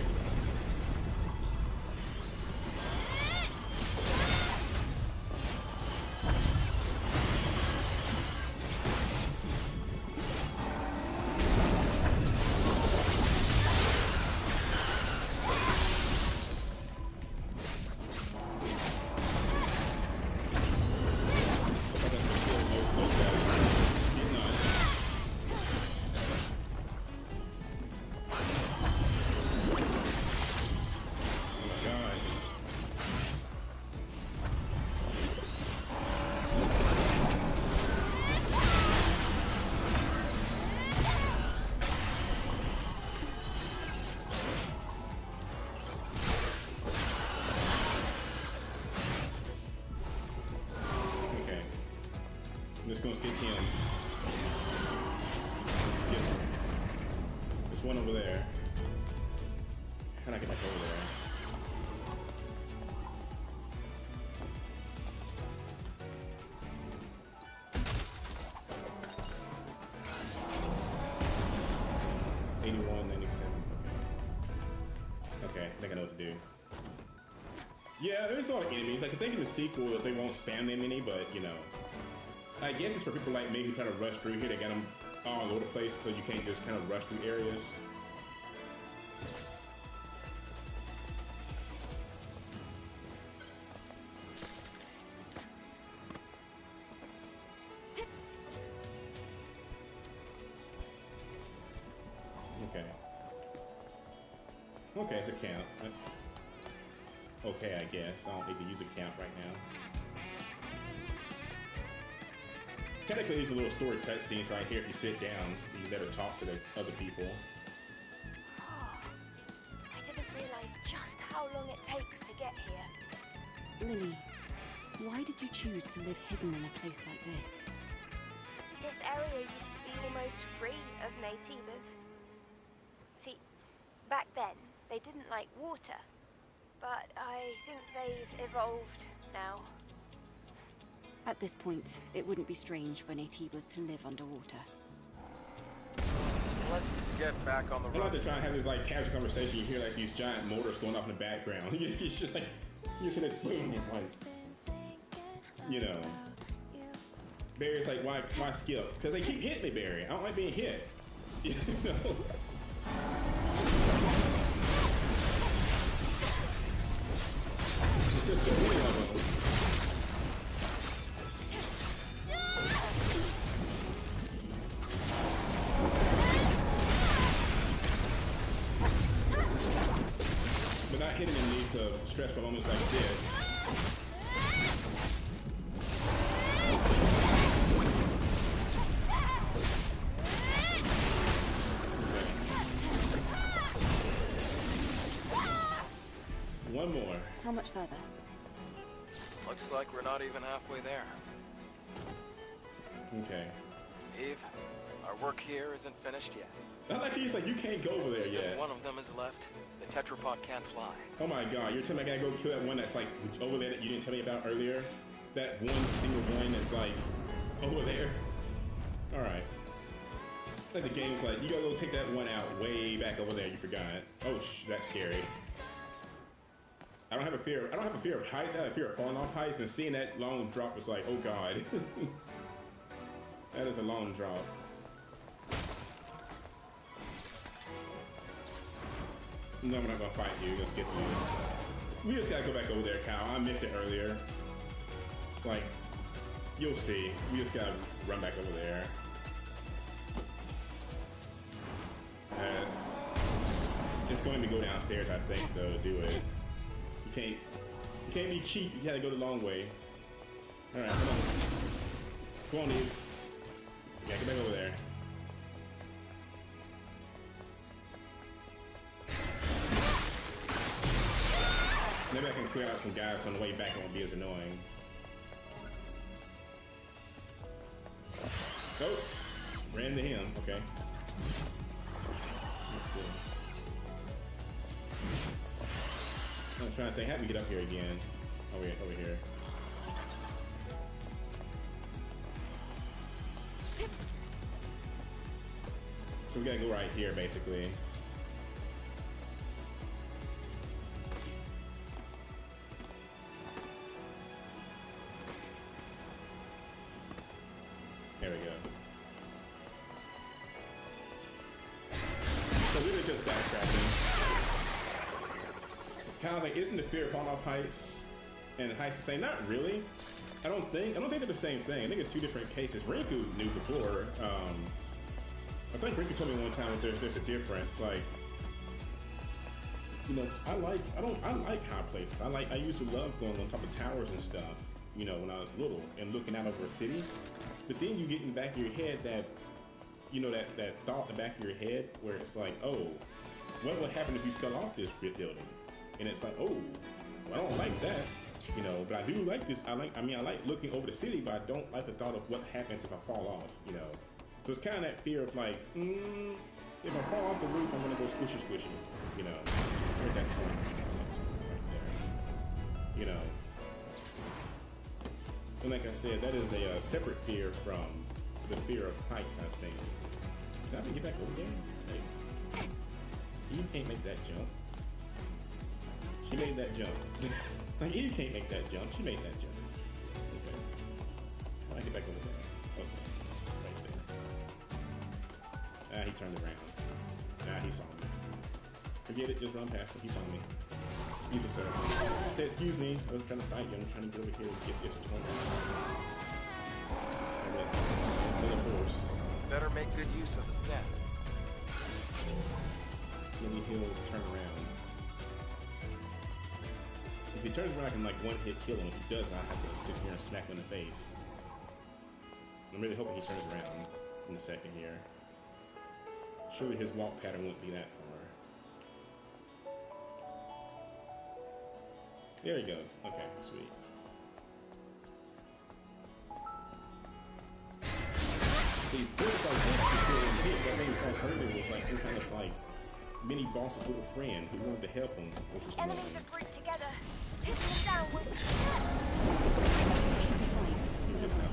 [SPEAKER 1] I'm just gonna skip him. Let's skip him. There's one over there. How do I get back over there? Okay, I think I know what to do. Yeah, there's a lot of enemies. Like, I think in the sequel they won't spam them any, but you know, I guess it's for people like me who try to rush through here. They got them all over the place, so you can't just kind of rush through areas. Okay. Okay, it's a camp. That's okay, I guess. I don't need to use a camp right now. Technically, these are little story cutscenes right here. If you sit down, you can better talk to the other people.
[SPEAKER 2] I didn't realize just how long it takes to get here.
[SPEAKER 4] Lily, why did you choose to live hidden in a place like this?
[SPEAKER 2] This area used to be almost free of natives. See, back then, they didn't like water. But I think they've evolved now.
[SPEAKER 4] At this point, it wouldn't be strange for natives to live underwater.
[SPEAKER 3] Let's get back on the road.
[SPEAKER 1] I like to try and have this like casual conversation. You hear like these giant motors going off in the background. It's just like, you just hear this boom, like, you know. Barry's like, why skip? Because they keep hitting me, Barry. I don't like being hit. You know? There's just so many of them. But not hitting them leads to stressful moments like this. One more.
[SPEAKER 4] How much further?
[SPEAKER 3] Looks like we're not even halfway there.
[SPEAKER 1] Okay.
[SPEAKER 3] Eve, our work here isn't finished yet.
[SPEAKER 1] Not like he's like, you can't go over there yet.
[SPEAKER 3] If one of them is left, the tetrapod can't fly.
[SPEAKER 1] Oh my god, you're telling me I gotta go kill that one that's like over there that you didn't tell me about earlier? That one single one that's like over there? Alright. Like the game's like, you gotta go take that one out way back over there, you forgot. Oh that's scary. I don't have a fear of heights, I have a fear of falling off heights, and seeing that long drop was like, oh god. That is a long drop. No, I'm not gonna fight you. Let's get to you. We just gotta go back over there, Kyle. I missed it earlier. Like, you'll see. We just gotta run back over there. It's going to go downstairs, I think, though, to do it. You can't be cheap. You gotta go the long way. All right, come on. Come on, dude. Yeah, get back over there. Maybe I can clear out some guys on the way back. It won't be as annoying. Oh, ran into him. Okay. Let's see. I'm trying to think. How do we get up here again? Oh, yeah, over here. So we gotta go right here, basically. There we go. So we were just backtracking. Kind of like, isn't the fear of falling off heights and heights the same? Not really. I don't think they're the same thing. I think it's two different cases. Rinku knew before. I think Rinku told me one time that there's a difference. Like, you know, I like high places. I used to love going on top of towers and stuff, you know, when I was little and looking out over a city. But then you get in the back of your head that, you know, that thought in the back of your head where it's like, oh, what would happen if you fell off this building? And it's like, oh, well, I don't like that, you know, but I do like this. I like looking over the city, but I don't like the thought of what happens if I fall off, you know. So it's kind of that fear of like, if I fall off the roof, I'm gonna go squishy, you know. Where's that point? Right there. You know. And like I said, that is a separate fear from the fear of heights, I think. Can I get back over there? Like, you can't make that jump. She made that jump. Like, you can't make that jump. She made that jump. Okay. I get back over there. Okay. Right there. Ah, he turned around. Ah, he saw me. Forget it. Just run past him. He saw me. You can, sir. Say, excuse me. I was trying to fight you. I'm trying to get over here and get this torn down. There's another horse.
[SPEAKER 3] Better make good use of the snap.
[SPEAKER 1] Maybe he'll turn around. If he turns around, I can like one hit kill him. If he doesn't, I have to sit here and smack him in the face. I'm really hoping he turns around in a second here. Surely his walk pattern wouldn't be that far. There he goes. Okay, sweet. See, things like this before he hit, that made me kind of hurt. It was like some kind of like mini boss's little friend who wanted to help him.
[SPEAKER 2] The enemies are grouped together. Pin them down with...
[SPEAKER 4] You should be fine. Don't worry.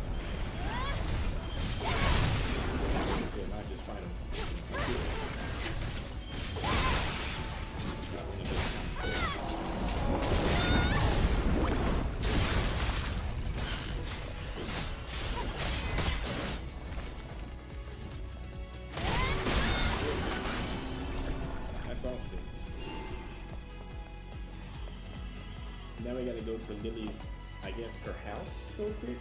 [SPEAKER 1] So I just fight him. That's all 6. Now we gotta go to Lily's, I guess, her house real quick.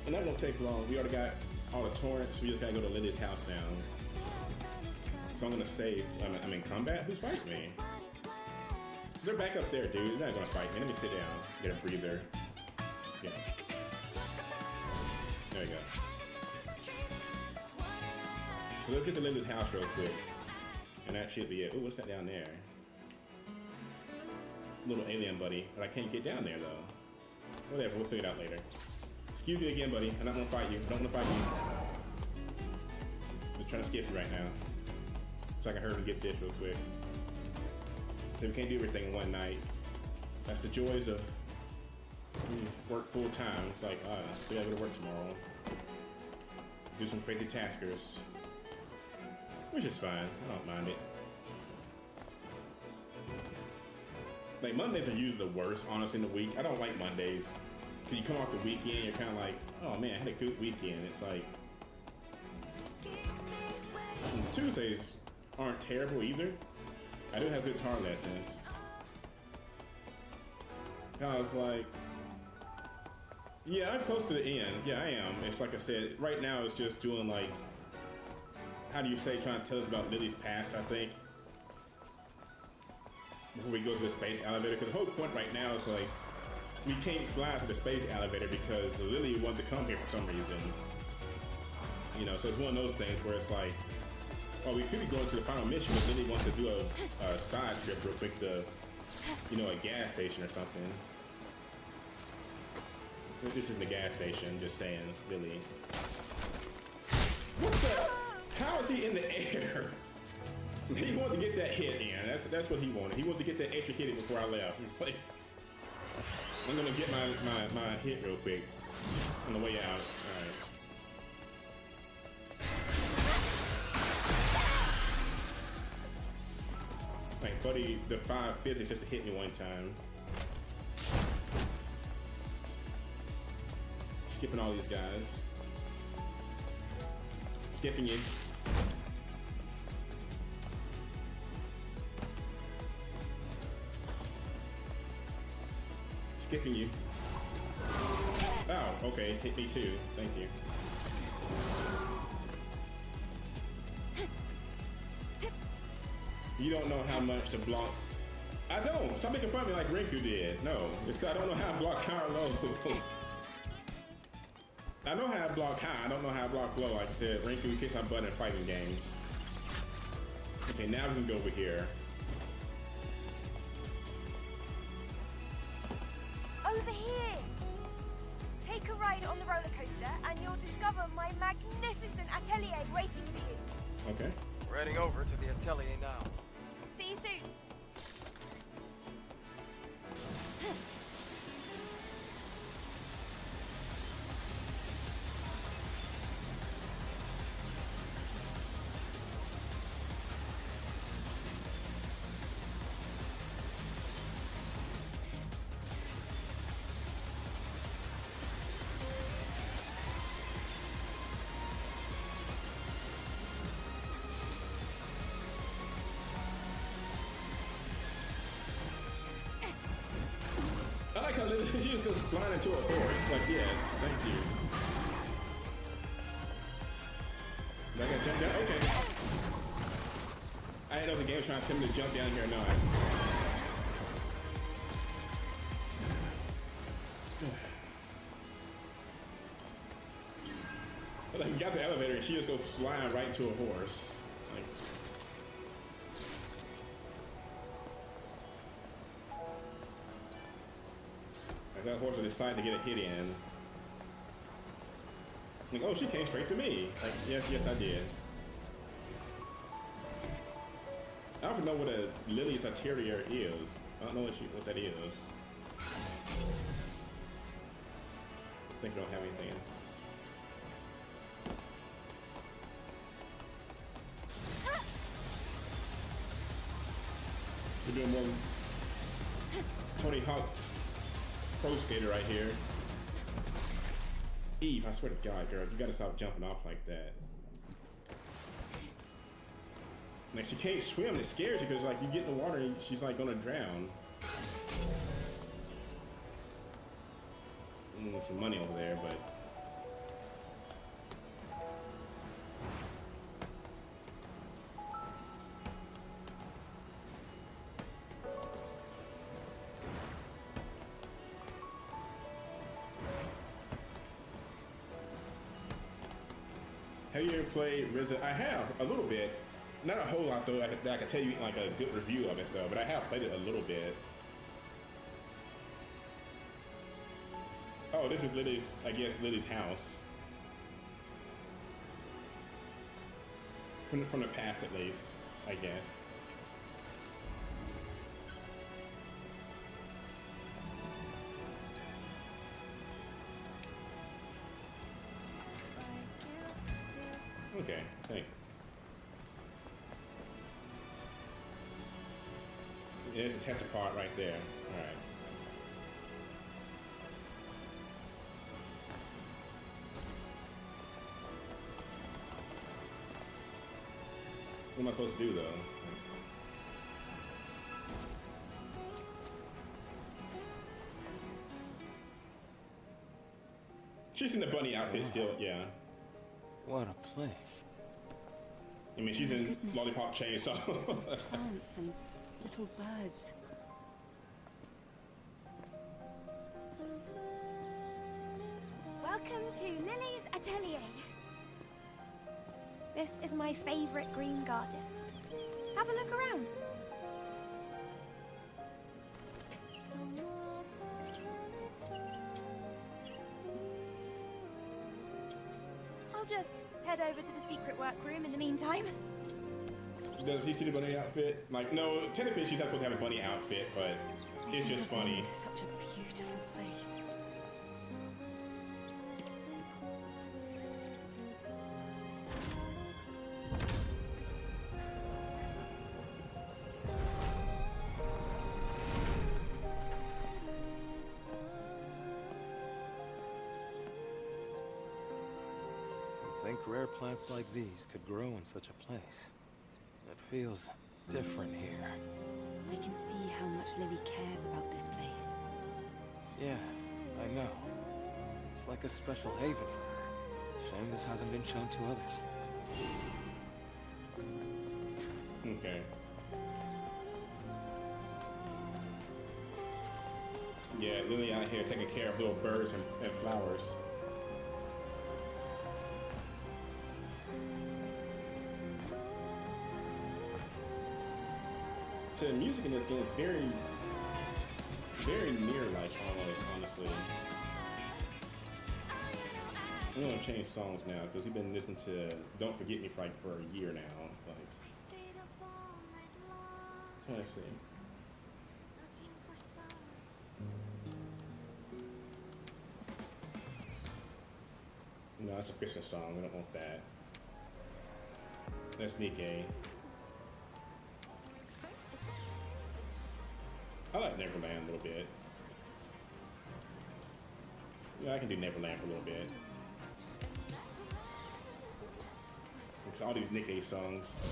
[SPEAKER 1] And that won't take long. We already got all the torrents. We just gotta go to Lily's house now. So I'm gonna save. I'm in combat. Who's fighting me? They're back up there, dude. They're not gonna fight me. Let me sit down. Get a breather. Yeah. There we go. So let's get to Lily's house real quick. And that should be it. Ooh, what's that down there? Little alien buddy. But I can't get down there though. Whatever, we'll figure it out later. Excuse me again, buddy. I'm not gonna fight you. I don't wanna fight you. Just trying to skip you right now. So I can hurry and get this real quick. So we can't do everything in one night. That's the joys of work full time. It's like, we gotta go to work tomorrow. Do some crazy taskers. Which is fine. I don't mind it. Like, Mondays are usually the worst, honestly, in the week. I don't like Mondays. Cause you come off the weekend, you're kind of like, oh man, I had a good weekend. It's like, Tuesdays aren't terrible either. I do have guitar lessons. I was like, yeah, I'm close to the end. Yeah, I am. It's like I said, right now it's just doing like how do you say, trying to tell us about Lily's past, I think. Before we go to the space elevator, because the whole point right now is like, we can't fly to the space elevator because Lily wanted to come here for some reason. You know, so it's one of those things where it's like, oh, we could be going to the final mission, but Lily wants to do a side trip real quick to, you know, a gas station or something. This isn't a gas station, just saying, Lily. What the? How is he in the air? He wanted to get that hit in. That's what he wanted. He wanted to get that extra hit in before I left. It's like, I'm gonna get my hit real quick on the way out. All right. Like, buddy, the 5 physics just hit me one time. Skipping all these guys. Skipping you. Skipping you. Oh, okay. Hit me too. Thank you. You don't know how much to block. I don't. Stop making fun of me like Rinku did. No, it's because I don't know how to block high or low. I know how to block high. I don't know how to block low. Like I said, Rinku kicks my butt in fighting games. Okay, now we can go over here.
[SPEAKER 2] Over here! Take a ride on the roller coaster and you'll discover my magnificent atelier waiting for you.
[SPEAKER 1] Okay.
[SPEAKER 3] We're heading over to the atelier now.
[SPEAKER 2] See you soon.
[SPEAKER 1] I like how she just goes flying into a horse. Like, yes, thank you. I gotta jump down? Okay. I didn't know the game was trying to tell me to jump down here or not. But like, we got the elevator and she just goes flying right into a horse. Like, that horse will decide to get a hit in. Like, oh, she came straight to me. Like, yes, I did. I don't even know what a Lily's Atelier is. I don't know what that is. I think we don't have anything. We're doing more Tony Hawk's Pro Skater right here. Eve, I swear to God, girl, you gotta stop jumping off like that. Like, she can't swim, it scares you because, like, you get in the water and she's, like, gonna drown. There's some money over there, but... Have you ever played Resident? I have, a little bit. Not a whole lot, though, that I can tell you like a good review of it, though, but I have played it a little bit. Oh, this is Lily's, I guess, Lily's house. From the past, at least, I guess. Okay, thanks. There's a tester part right there. All right. What am I supposed to do, though? She's in the bunny outfit still, yeah.
[SPEAKER 5] What a place.
[SPEAKER 1] I mean, she's in
[SPEAKER 4] Goodness.
[SPEAKER 1] Lollipop Chainsaw.
[SPEAKER 4] Plants and little birds.
[SPEAKER 2] Welcome to Lily's Atelier. This is my favorite green garden. Have a look around. I'll just head over to the secret workroom in the meantime.
[SPEAKER 1] Does he see the bunny outfit? Like, no, technically she's not supposed to have a bunny outfit, but it's just funny.
[SPEAKER 4] Such a beautiful place.
[SPEAKER 3] To think rare plants like these could grow in such a place. It feels different here.
[SPEAKER 4] I can see how much Lily cares about this place.
[SPEAKER 3] Yeah, I know. It's like a special haven for her. Shame this hasn't been shown to others.
[SPEAKER 1] Okay. Yeah, Lily out here taking care of little birds and flowers. So the music in this game is very mirror-like, almost, honestly. I'm gonna change songs now because we've been listening to "Don't Forget Me" for a year now. Like, trying to see. No, that's a Christmas song. We don't want that. That's Nikkei. I like Neverland a little bit. Yeah, I can do Neverland for a little bit. It's all these Nikkei songs.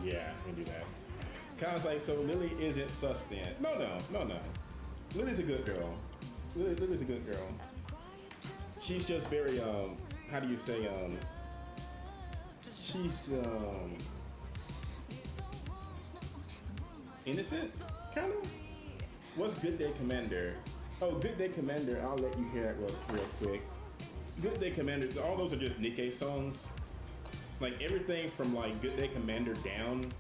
[SPEAKER 1] Yeah, I can do that. Kind of like, so Lily isn't sus then. No. Lily's a good girl. Lily's a good girl. She's just very, how do you say, she's, innocent, kind of? What's Good Day Commander? Oh, Good Day Commander, I'll let you hear that real quick. Good Day Commander, all those are just Nikkei songs. Like, everything from, like, Good Day Commander down,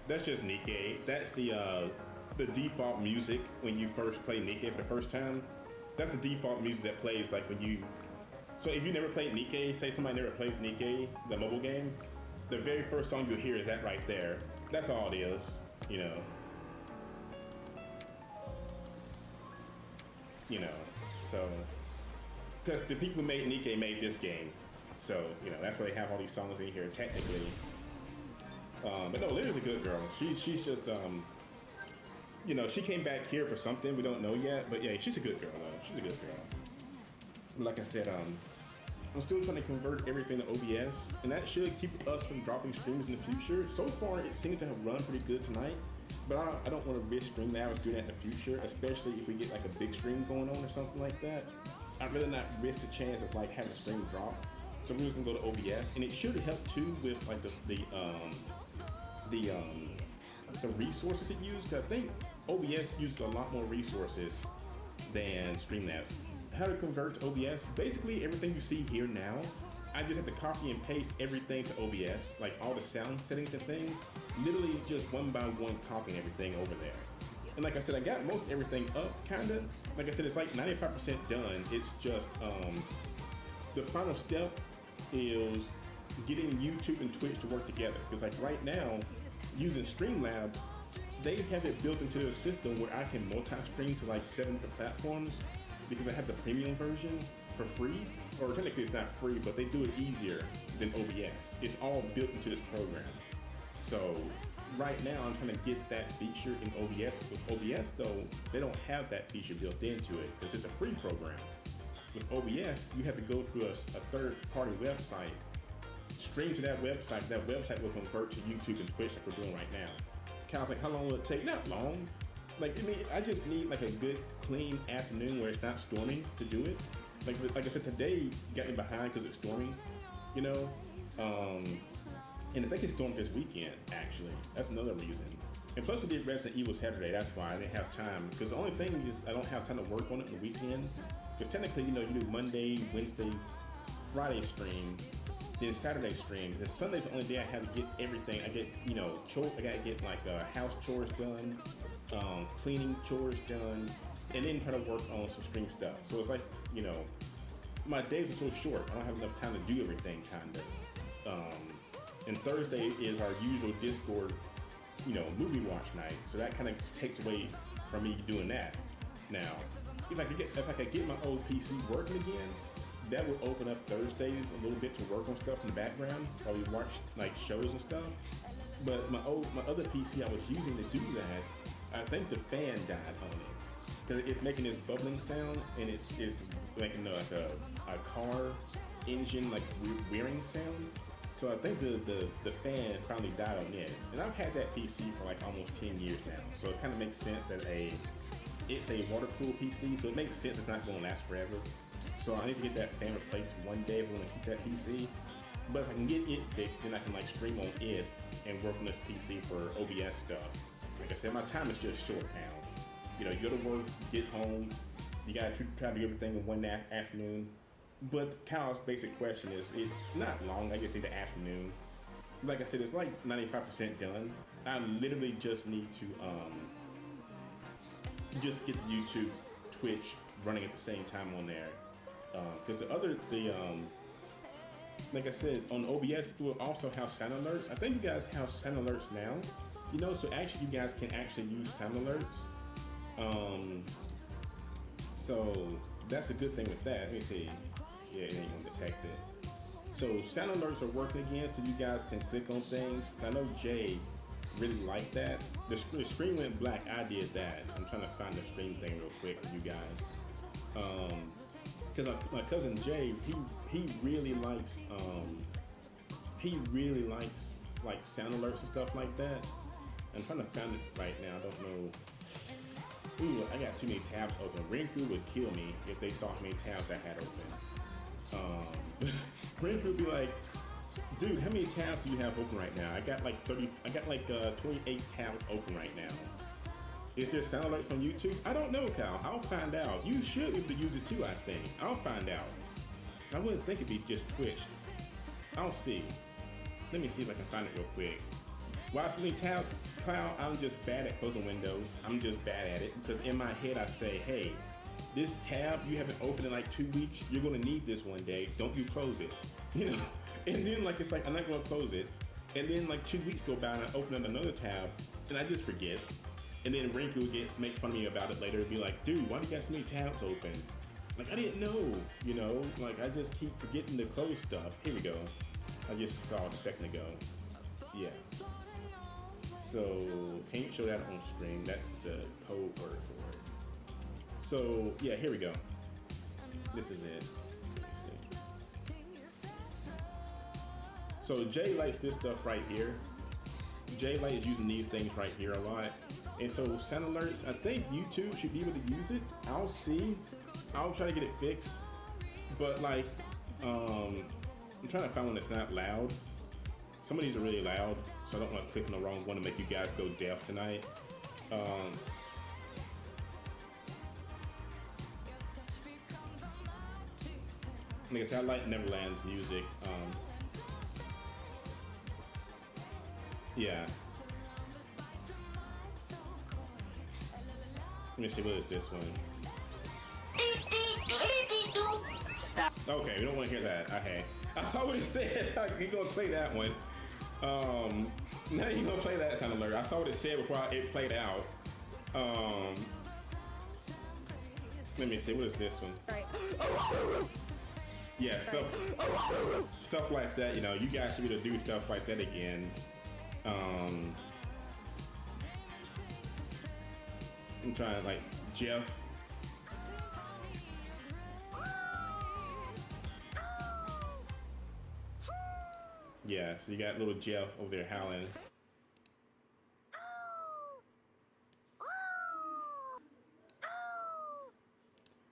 [SPEAKER 1] that's just Nikkei. That's the default music when you first play Nikkei for the first time. That's the default music that plays, like, when you... So if you never played Nikkei, say somebody never plays Nikkei, the mobile game, the very first song you'll hear is that right there. That's all it is, you know. You know, so... Because the people who made Nikkei made this game. So, you know, that's why they have all these songs in here, technically. But no, Lily's a good girl. She's just, you know, she came back here for something we don't know yet. But yeah, she's a good girl, though. She's a good girl. Like I said, I'm still trying to convert everything to OBS, and that should keep us from dropping streams in the future. So far, it seems to have run pretty good tonight, but I don't want to risk Streamlabs doing that in the future, especially if we get like a big stream going on or something like that. I'd rather not risk the chance of like having a stream drop. So we're just gonna go to OBS, and it should help too with like the resources it uses. Cause I think OBS uses a lot more resources than Streamlabs. How to convert to OBS? Basically, everything you see here now, I just have to copy and paste everything to OBS, like all the sound settings and things. Literally just one by one copying everything over there. And like I said, I got most everything up, kinda. Like I said, it's like 95% done. It's just the final step is getting YouTube and Twitch to work together. Because like right now, using Streamlabs, they have it built into their system where I can multi-stream to like 7 different platforms because I have the premium version for free. Or technically it's not free, but they do it easier than OBS. It's all built into this program. So right now I'm trying to get that feature in OBS. With OBS though, they don't have that feature built into it because it's a free program. With OBS, you have to go through a third-party website, stream to that website. That website will convert to YouTube and Twitch like we're doing right now. Kind of like, how long will it take? Not long. Like, I mean, I just need like a good, clean afternoon where it's not storming to do it. Like I said, today got me behind because it's storming, you know. And if they can storm this weekend, actually, that's another reason. And plus, we did Resident Evil Saturday. That's why I didn't have time. Because the only thing is, I don't have time to work on it on the weekend. Because technically, you know, you do Monday, Wednesday, Friday stream, then Saturday stream. And Sunday's the only day I have to get everything. I get, you know, I gotta get like house chores done, cleaning chores done, and then try to work on some stream stuff. So it's like, you know, my days are so short. I don't have enough time to do everything, kind of. And Thursday is our usual Discord, you know, movie watch night. So that kind of takes away from me doing that. Now, if I could get my old PC working again, that would open up Thursdays a little bit to work on stuff in the background while we watch like shows and stuff. But my other PC I was using to do that, I think the fan died on it because it's making this bubbling sound and it's making like a car engine like whirring sound. So I think the fan finally died on it. And I've had that PC for like almost 10 years now. So it kind of makes sense that it's a water-cooled PC, so it makes sense it's not going to last forever. So I need to get that fan replaced one day if I want to keep that PC. But if I can get it fixed, then I can like stream on it and work on this PC for OBS stuff. Like I said, my time is just short now. You know, you go to work, get home, you gotta try to do everything in one afternoon. But Kyle's basic question is, it's not long, I get through the afternoon. Like I said, it's like 95% done. I literally just need to just get the YouTube, Twitch running at the same time on there. Because like I said, on OBS, we'll also have sound alerts. I think you guys have sound alerts now. You know, so actually you guys can actually use sound alerts. So that's a good thing with that. Let me see. Yeah, it ain't gonna detect it. So sound alerts are working again, so you guys can click on things. I know Jay really liked that. The screen went black. I did that. I'm trying to find the screen thing real quick for you guys. Because my cousin Jay, he really likes like sound alerts and stuff like that. I'm trying to find it right now. I don't know. Ooh, I got too many tabs open. Rinku would kill me if they saw how many tabs I had open. Rinku would be like, dude, how many tabs do you have open right now? I got like 28 tabs open right now. Is there sound alerts on YouTube? I don't know, Kyle. I'll find out. You should be able to use it too, I think. I'll find out. So I wouldn't think it'd be just Twitch. I'll see. Let me see if I can find it real quick. Why so many tabs? Kyle, I'm just bad at closing windows. I'm just bad at it because in my head I say, hey, this tab you haven't opened in like 2 weeks, you're gonna need this one day. Don't you close it. You know? And then like it's like I'm not gonna close it. And then like 2 weeks go by and I open up another tab and I just forget. And then Rinku would make fun of me about it later and be like, dude, why do you got so many tabs open? Like I didn't know, you know? Like I just keep forgetting to close stuff. Here we go. I just saw it a second ago. Yeah. So can't show that on screen. That's a code word for it. So yeah, here we go. This is it. Let's see. So Jay likes this stuff right here. Jay likes using these things right here a lot. And so sound alerts, I think YouTube should be able to use it. I'll see. I'll try to get it fixed. But like, I'm trying to find one that's not loud. Some of these are really loud, so I don't want to click on the wrong one to make you guys go deaf tonight. Like I said, I like Neverland's music. Yeah. Let me see, what is this one? Okay, we don't want to hear that. Okay. I saw what it said. You're going to play that one. Now you're going to play that sound alert. I saw what it said before it played out. Let me see, what is this one? Yeah, stuff like that, you know, you guys should be able to do stuff like that again. I'm trying to, like, Jeff. Yeah, so you got little Jeff over there howling.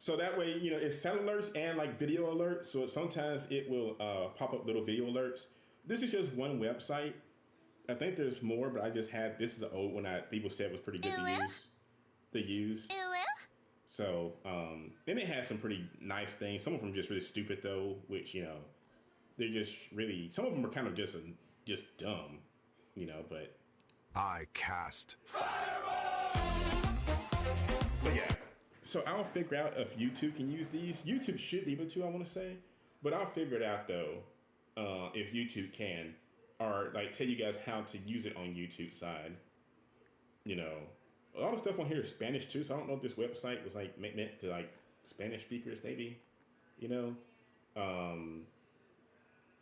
[SPEAKER 1] So that way, you know, it's sound alerts and like video alerts. So sometimes it will pop up little video alerts. This is just one website. I think there's more, but I just had, this is an old one that people said was pretty good to use. So, and it has some pretty nice things. Some of them just really stupid though, which, you know, they're just really, some of them are kind of just dumb, you know, but.
[SPEAKER 5] I cast.
[SPEAKER 1] But yeah, so I'll figure out if YouTube can use these. YouTube should be able to, I want to say, but I'll figure it out though, if YouTube can, or like tell you guys how to use it on YouTube side. You know, a lot of stuff on here is Spanish too, so I don't know if this website was like meant to like Spanish speakers, maybe, you know.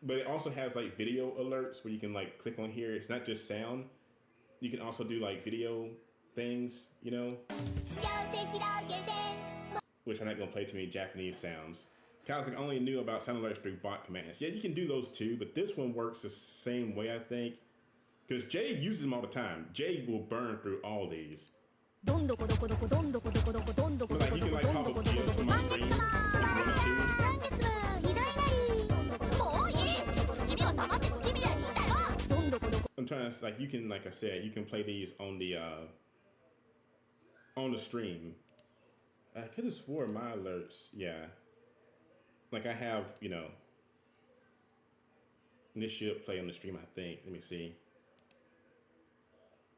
[SPEAKER 1] But it also has like video alerts where you can like click on here. It's not just sound. You can also do like video things, you know. Which I'm not gonna play too many Japanese sounds. Cause I only knew about sound alerts through bot commands. Yeah, you can do those too, but this one works the same way, I think. Because Jay uses them all the time. Jay will burn through all these. But like you can like pop up GIFs on my screen if you want to. I'm trying to, like, you can, like I said, you can play these on the stream. I could have swore my alerts, yeah. Like I have, you know, and this should play on the stream, I think. Let me see.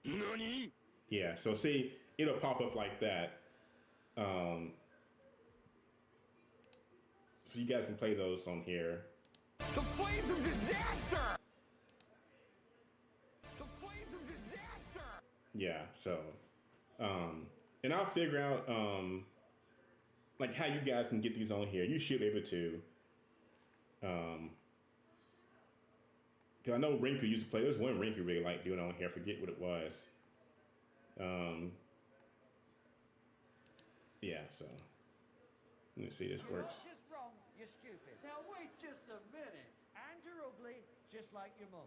[SPEAKER 1] Nani? Yeah, so see, it'll pop up like that. So you guys can play those on here.
[SPEAKER 6] The flames of disaster! The flames of disaster!
[SPEAKER 1] Yeah, so, and I'll figure out, like how you guys can get these on here. You should be able to, because I know Rinku used to play. There's one Rinku really liked doing on here. I forget what it was. Yeah, so let me see if this works.
[SPEAKER 6] You're just wrong, you're stupid. Now wait just a minute. And you're ugly, just like your mum.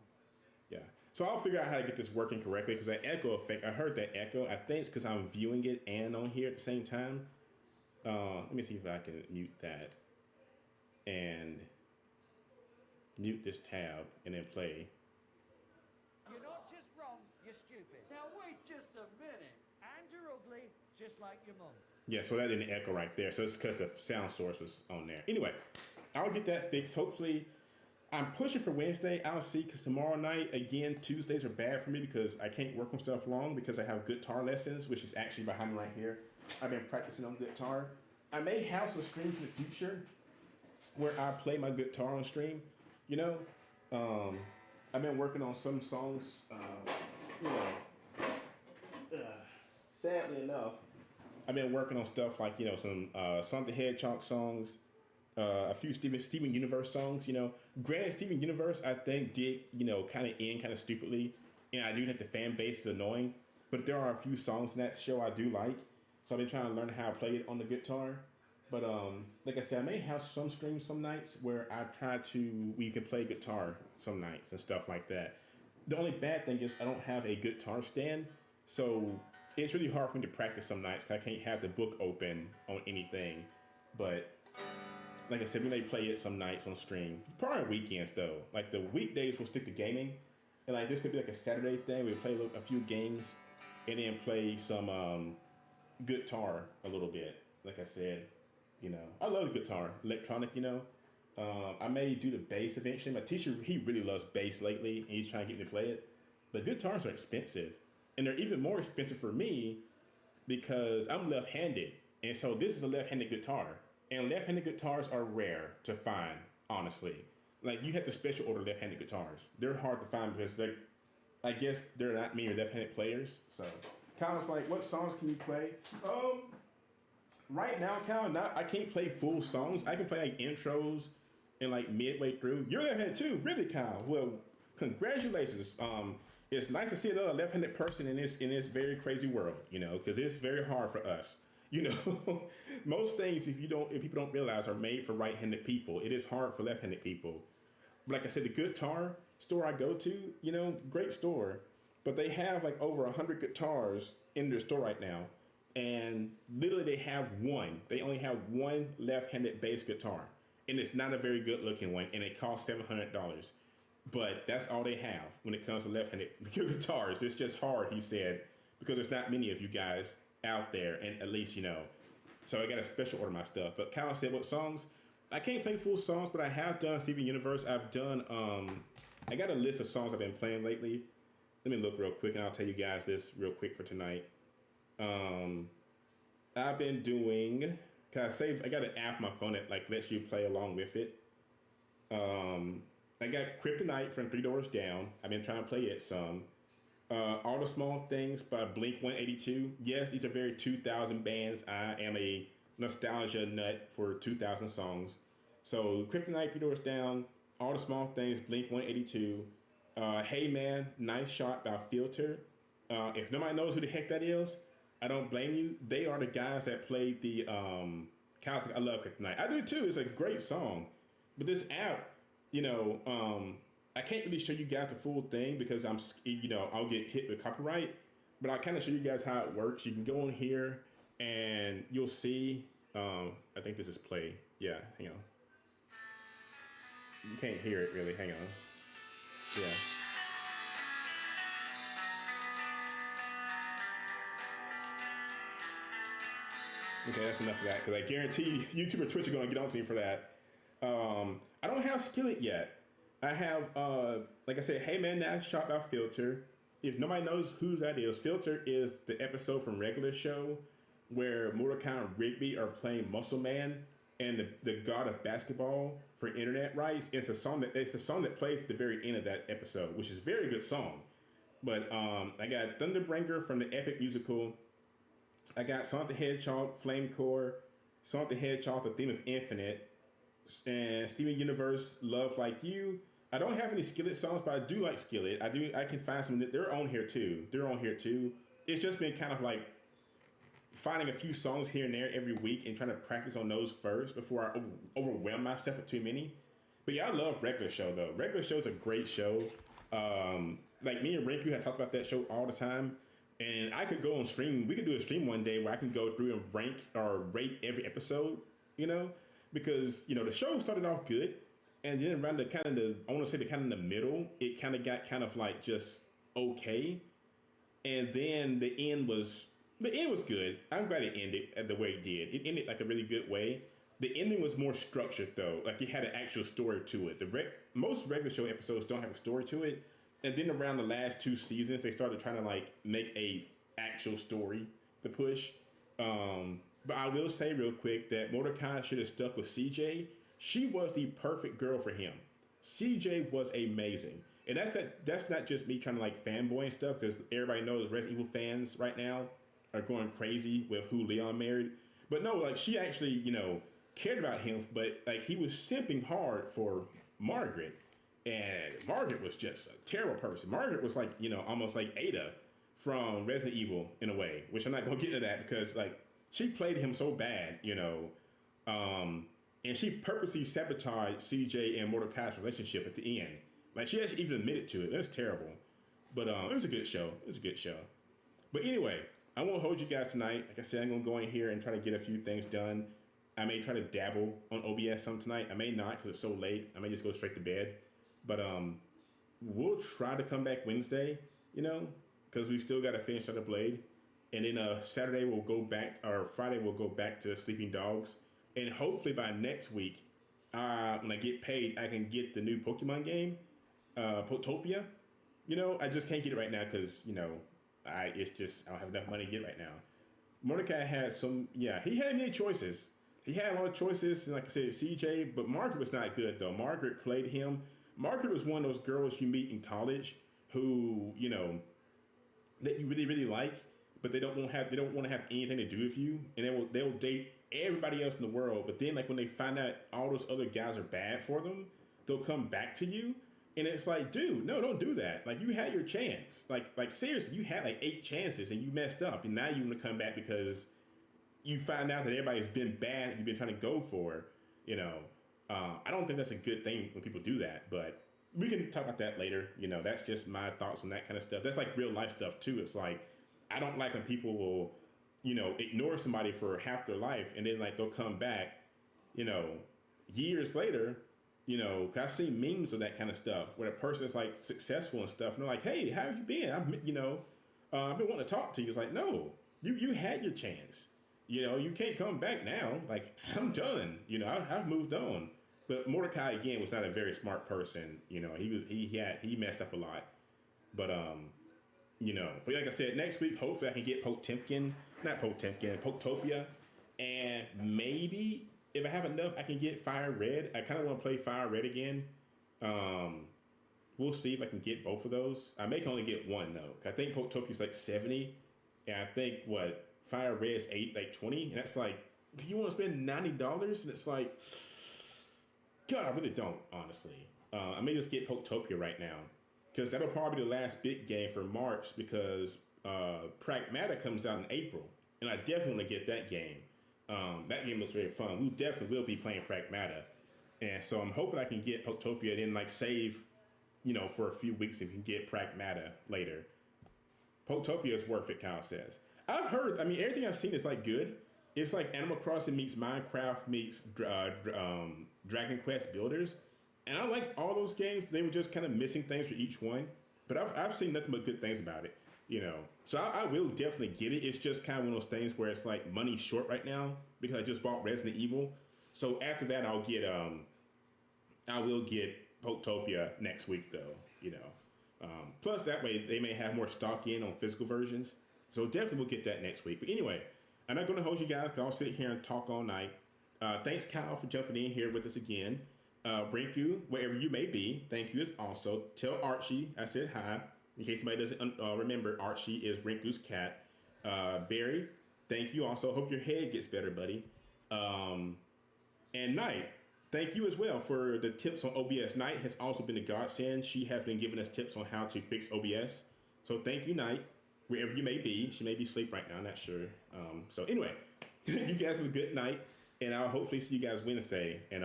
[SPEAKER 1] Yeah, so I'll figure out how to get this working correctly because that echo effect, I heard that echo. I think it's because I'm viewing it and on here at the same time. Let me see if I can mute that and mute this tab and then play.
[SPEAKER 6] You're not just wrong, you're stupid. Now wait just a minute. And you're ugly, just like your mum.
[SPEAKER 1] Yeah, so that didn't echo right there. So it's because the sound source was on there. Anyway, I'll get that fixed. Hopefully, I'm pushing for Wednesday. I'll see, because tomorrow night, again, Tuesdays are bad for me because I can't work on stuff long because I have guitar lessons, which is actually behind me right here. I've been practicing on guitar. I may have some streams in the future where I play my guitar on stream, you know. I've been working on some songs, you know, sadly enough, I've been working on stuff like, you know, some Sonic the Hedgehog songs, a few Steven Universe songs, you know. Granted, Steven Universe, I think, did, you know, kind of end kind of stupidly, and I do think the fan base is annoying, but there are a few songs in that show I do like, so I've been trying to learn how to play it on the guitar. But like I said, I may have some streams some nights where we can play guitar some nights and stuff like that. The only bad thing is I don't have a guitar stand, so it's really hard for me to practice some nights because I can't have the book open on anything. But like I said, we may play it some nights on stream. Probably on weekends though. Like the weekdays we'll stick to gaming, and like this could be like a Saturday thing. We'll play a few games and then play some guitar a little bit. Like I said, you know, I love the guitar, electronic. You know, I may do the bass eventually. My teacher, he really loves bass lately, and he's trying to get me to play it. But guitars are expensive. And they're even more expensive for me because I'm left-handed. And so this is a left-handed guitar. And left-handed guitars are rare to find, honestly. Like, you have to special order left-handed guitars. They're hard to find because I guess there are not many left-handed players. So, Kyle's like, what songs can you play? Right now, Kyle, I can't play full songs. I can play like intros and like midway through. You're left-handed too, really, Kyle? Well, congratulations. It's nice to see another left-handed person in this very crazy world, you know, because it's very hard for us. You know, most things, if people don't realize, are made for right-handed people. It is hard for left-handed people. But like I said, the guitar store I go to, you know, great store, but they have like over 100 guitars in their store right now. and literally they have one. They only have one left-handed bass guitar, and it's not a very good-looking one, and it costs $700. But that's all they have when it comes to left-handed guitars. It's just hard, he said, because there's not many of you guys out there, and at least, you know. So I got to special order my stuff. But Kyle said, what songs? I can't play full songs, but I have done Steven Universe. I've done, I got a list of songs I've been playing lately. Let me look real quick, and I'll tell you guys this real quick for tonight. I've been doing, cause I got an app on my phone that like lets you play along with it. I got Kryptonite from 3 Doors Down. I've been trying to play it some. All the Small Things by Blink 182. Yes, these are very 2000 bands. I am a nostalgia nut for 2000 songs. So Kryptonite, 3 Doors Down, All the Small Things, Blink 182. Hey Man, Nice Shot by Filter. If nobody knows who the heck that is, I don't blame you. They are the guys that played the I love Kryptonite. I do too. It's a great song. But this app, you know, I can't really show you guys the full thing because I'll get hit with copyright. But I'll kind of show you guys how it works. You can go in here and you'll see. I think this is play. Yeah, hang on. You can't hear it really. Hang on. Yeah. Okay, that's enough of that because I guarantee YouTube or Twitch are going to get on to me for that. I don't have Skillet yet. I have, like I said, Hey Man, Nice Shot by Filter. If nobody knows who that is, Filter is the episode from Regular Show where Mordecai and Rigby are playing Muscle Man and the god of basketball for internet rights. It's the song that plays at the very end of that episode, which is a very good song. But I got Thunderbringer from the Epic Musical. I got Sonic the Hedgehog, Flame Core, Sonic the Hedgehog, the theme of Infinite, and Steven Universe, Love Like You. I don't have any Skillet songs, but I do like Skillet. I can find some. They're on here too. It's just been kind of like finding a few songs here and there every week and trying to practice on those first before I overwhelm myself with too many. But yeah, I love Regular Show though. Regular Show is a great show. Like me and Rinku had talked about that show all the time. And I could go on stream. We could do a stream one day where I can go through and rank or rate every episode, you know, because, you know, the show started off good. And then around the middle, it kind of got kind of like just okay. And then the end was good. I'm glad it ended the way it did. It ended like a really good way. The ending was more structured though. Like it had an actual story to it. Most regular show episodes don't have a story to it. And then around the last 2 seasons, they started trying to like make a actual story to push. But I will say real quick that Mordecai should have stuck with CJ. She was the perfect girl for him. CJ was amazing. And that's not just me trying to like fanboy and stuff, because everybody knows Resident Evil fans right now are going crazy with who Leon married. But no, like she actually, you know, cared about him, but like he was simping hard for Margaret. And Margaret was just a terrible person. Margaret was like, you know, almost like Ada from Resident Evil in a way, which I'm not going to get into that because like she played him so bad, you know, and she purposely sabotaged CJ and Mordecai's relationship at the end. Like she actually even admitted to it. That's terrible. But it was a good show. But anyway, I won't hold you guys tonight. Like I said, I'm going to go in here and try to get a few things done. I may try to dabble on OBS some tonight. I may not because it's so late. I may just go straight to bed. But we'll try to come back Wednesday, you know, because we still got to finish Shutter Blade. And then Saturday we'll go back, or Friday we'll go back to Sleeping Dogs. And hopefully by next week, when I get paid, I can get the new Pokemon game, Potopia. You know, I just can't get it right now because, you know, I don't have enough money to get it right now. Mordecai had he had many choices. He had a lot of choices, and like I said, CJ, but Margaret was not good though. Margaret played him. Margaret was one of those girls you meet in college who, you know, that you really, really like, but they don't want to have anything to do with you, and they'll date everybody else in the world. But then, like when they find out all those other guys are bad for them, they'll come back to you, and it's like, dude, no, don't do that. Like you had your chance. Like seriously, you had like 8 chances and you messed up, and now you want to come back because you find out that everybody's been bad and you've been trying to go for, you know. I don't think that's a good thing when people do that, but we can talk about that later. You know, that's just my thoughts on that kind of stuff. That's like real life stuff too. It's like, I don't like when people will ignore somebody for half their life, and then like they'll come back, years later, 'cause I've seen memes of that kind of stuff where a person's like successful and stuff, and they're like, "Hey, how have you been? I've been wanting to talk to you." It's like, no, you had your chance. You can't come back now. Like, I'm done. I've moved on. But Mordecai again was not a very smart person. He messed up a lot. But but like I said, next week hopefully I can get Poketopia, and maybe if I have enough, I can get Fire Red. I kind of want to play Fire Red again. We'll see if I can get both of those. I may only get one though. I think Poketopia is like 70, and I think Fire Red is 20, and that's like, do you want to spend $90? And it's like, God, I really don't, honestly. I may just get Poketopia right now, because that'll probably be the last big game for March, because Pragmata comes out in April, and I definitely want to get that game. That game looks very fun. We definitely will be playing Pragmata, and so I'm hoping I can get Poketopia and then like save, for a few weeks and we can get Pragmata later. Poketopia is worth it, Kyle says. I've heard, everything I've seen is like good. It's like Animal Crossing meets Minecraft meets Dragon Quest Builders. And I like all those games. They were just kind of missing things for each one. But I've seen nothing but good things about it, So I will definitely get it. It's just kind of one of those things where it's like money short right now because I just bought Resident Evil. So after that, I will get Poketopia next week though, Plus that way they may have more stock in on physical versions. So definitely we'll get that next week. But anyway, I'm not going to hold you guys because I'll sit here and talk all night. Thanks, Kyle, for jumping in here with us again. Rinku, wherever you may be, thank you as also. Tell Archie I said hi. In case somebody doesn't remember, Archie is Rinku's cat. Barry, thank you also. Hope your head gets better, buddy. And Knight, thank you as well for the tips on OBS. Knight has also been a godsend. She has been giving us tips on how to fix OBS. So thank you, Knight. Wherever you may be. She may be asleep right now, I'm not sure. So anyway, you guys have a good night, and I'll hopefully see you guys Wednesday. And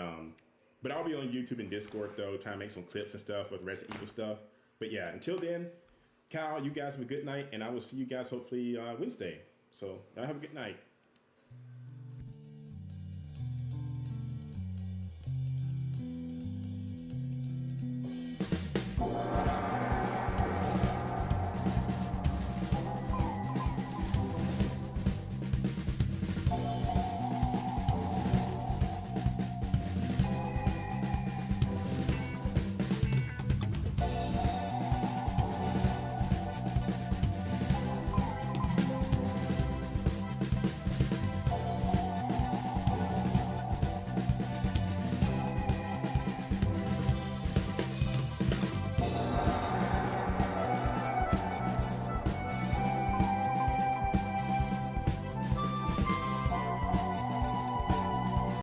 [SPEAKER 1] but I'll be on YouTube and Discord though, trying to make some clips and stuff with Resident Evil stuff. But yeah, until then, Kyle, you guys have a good night, and I will see you guys hopefully Wednesday. So y'all have a good night.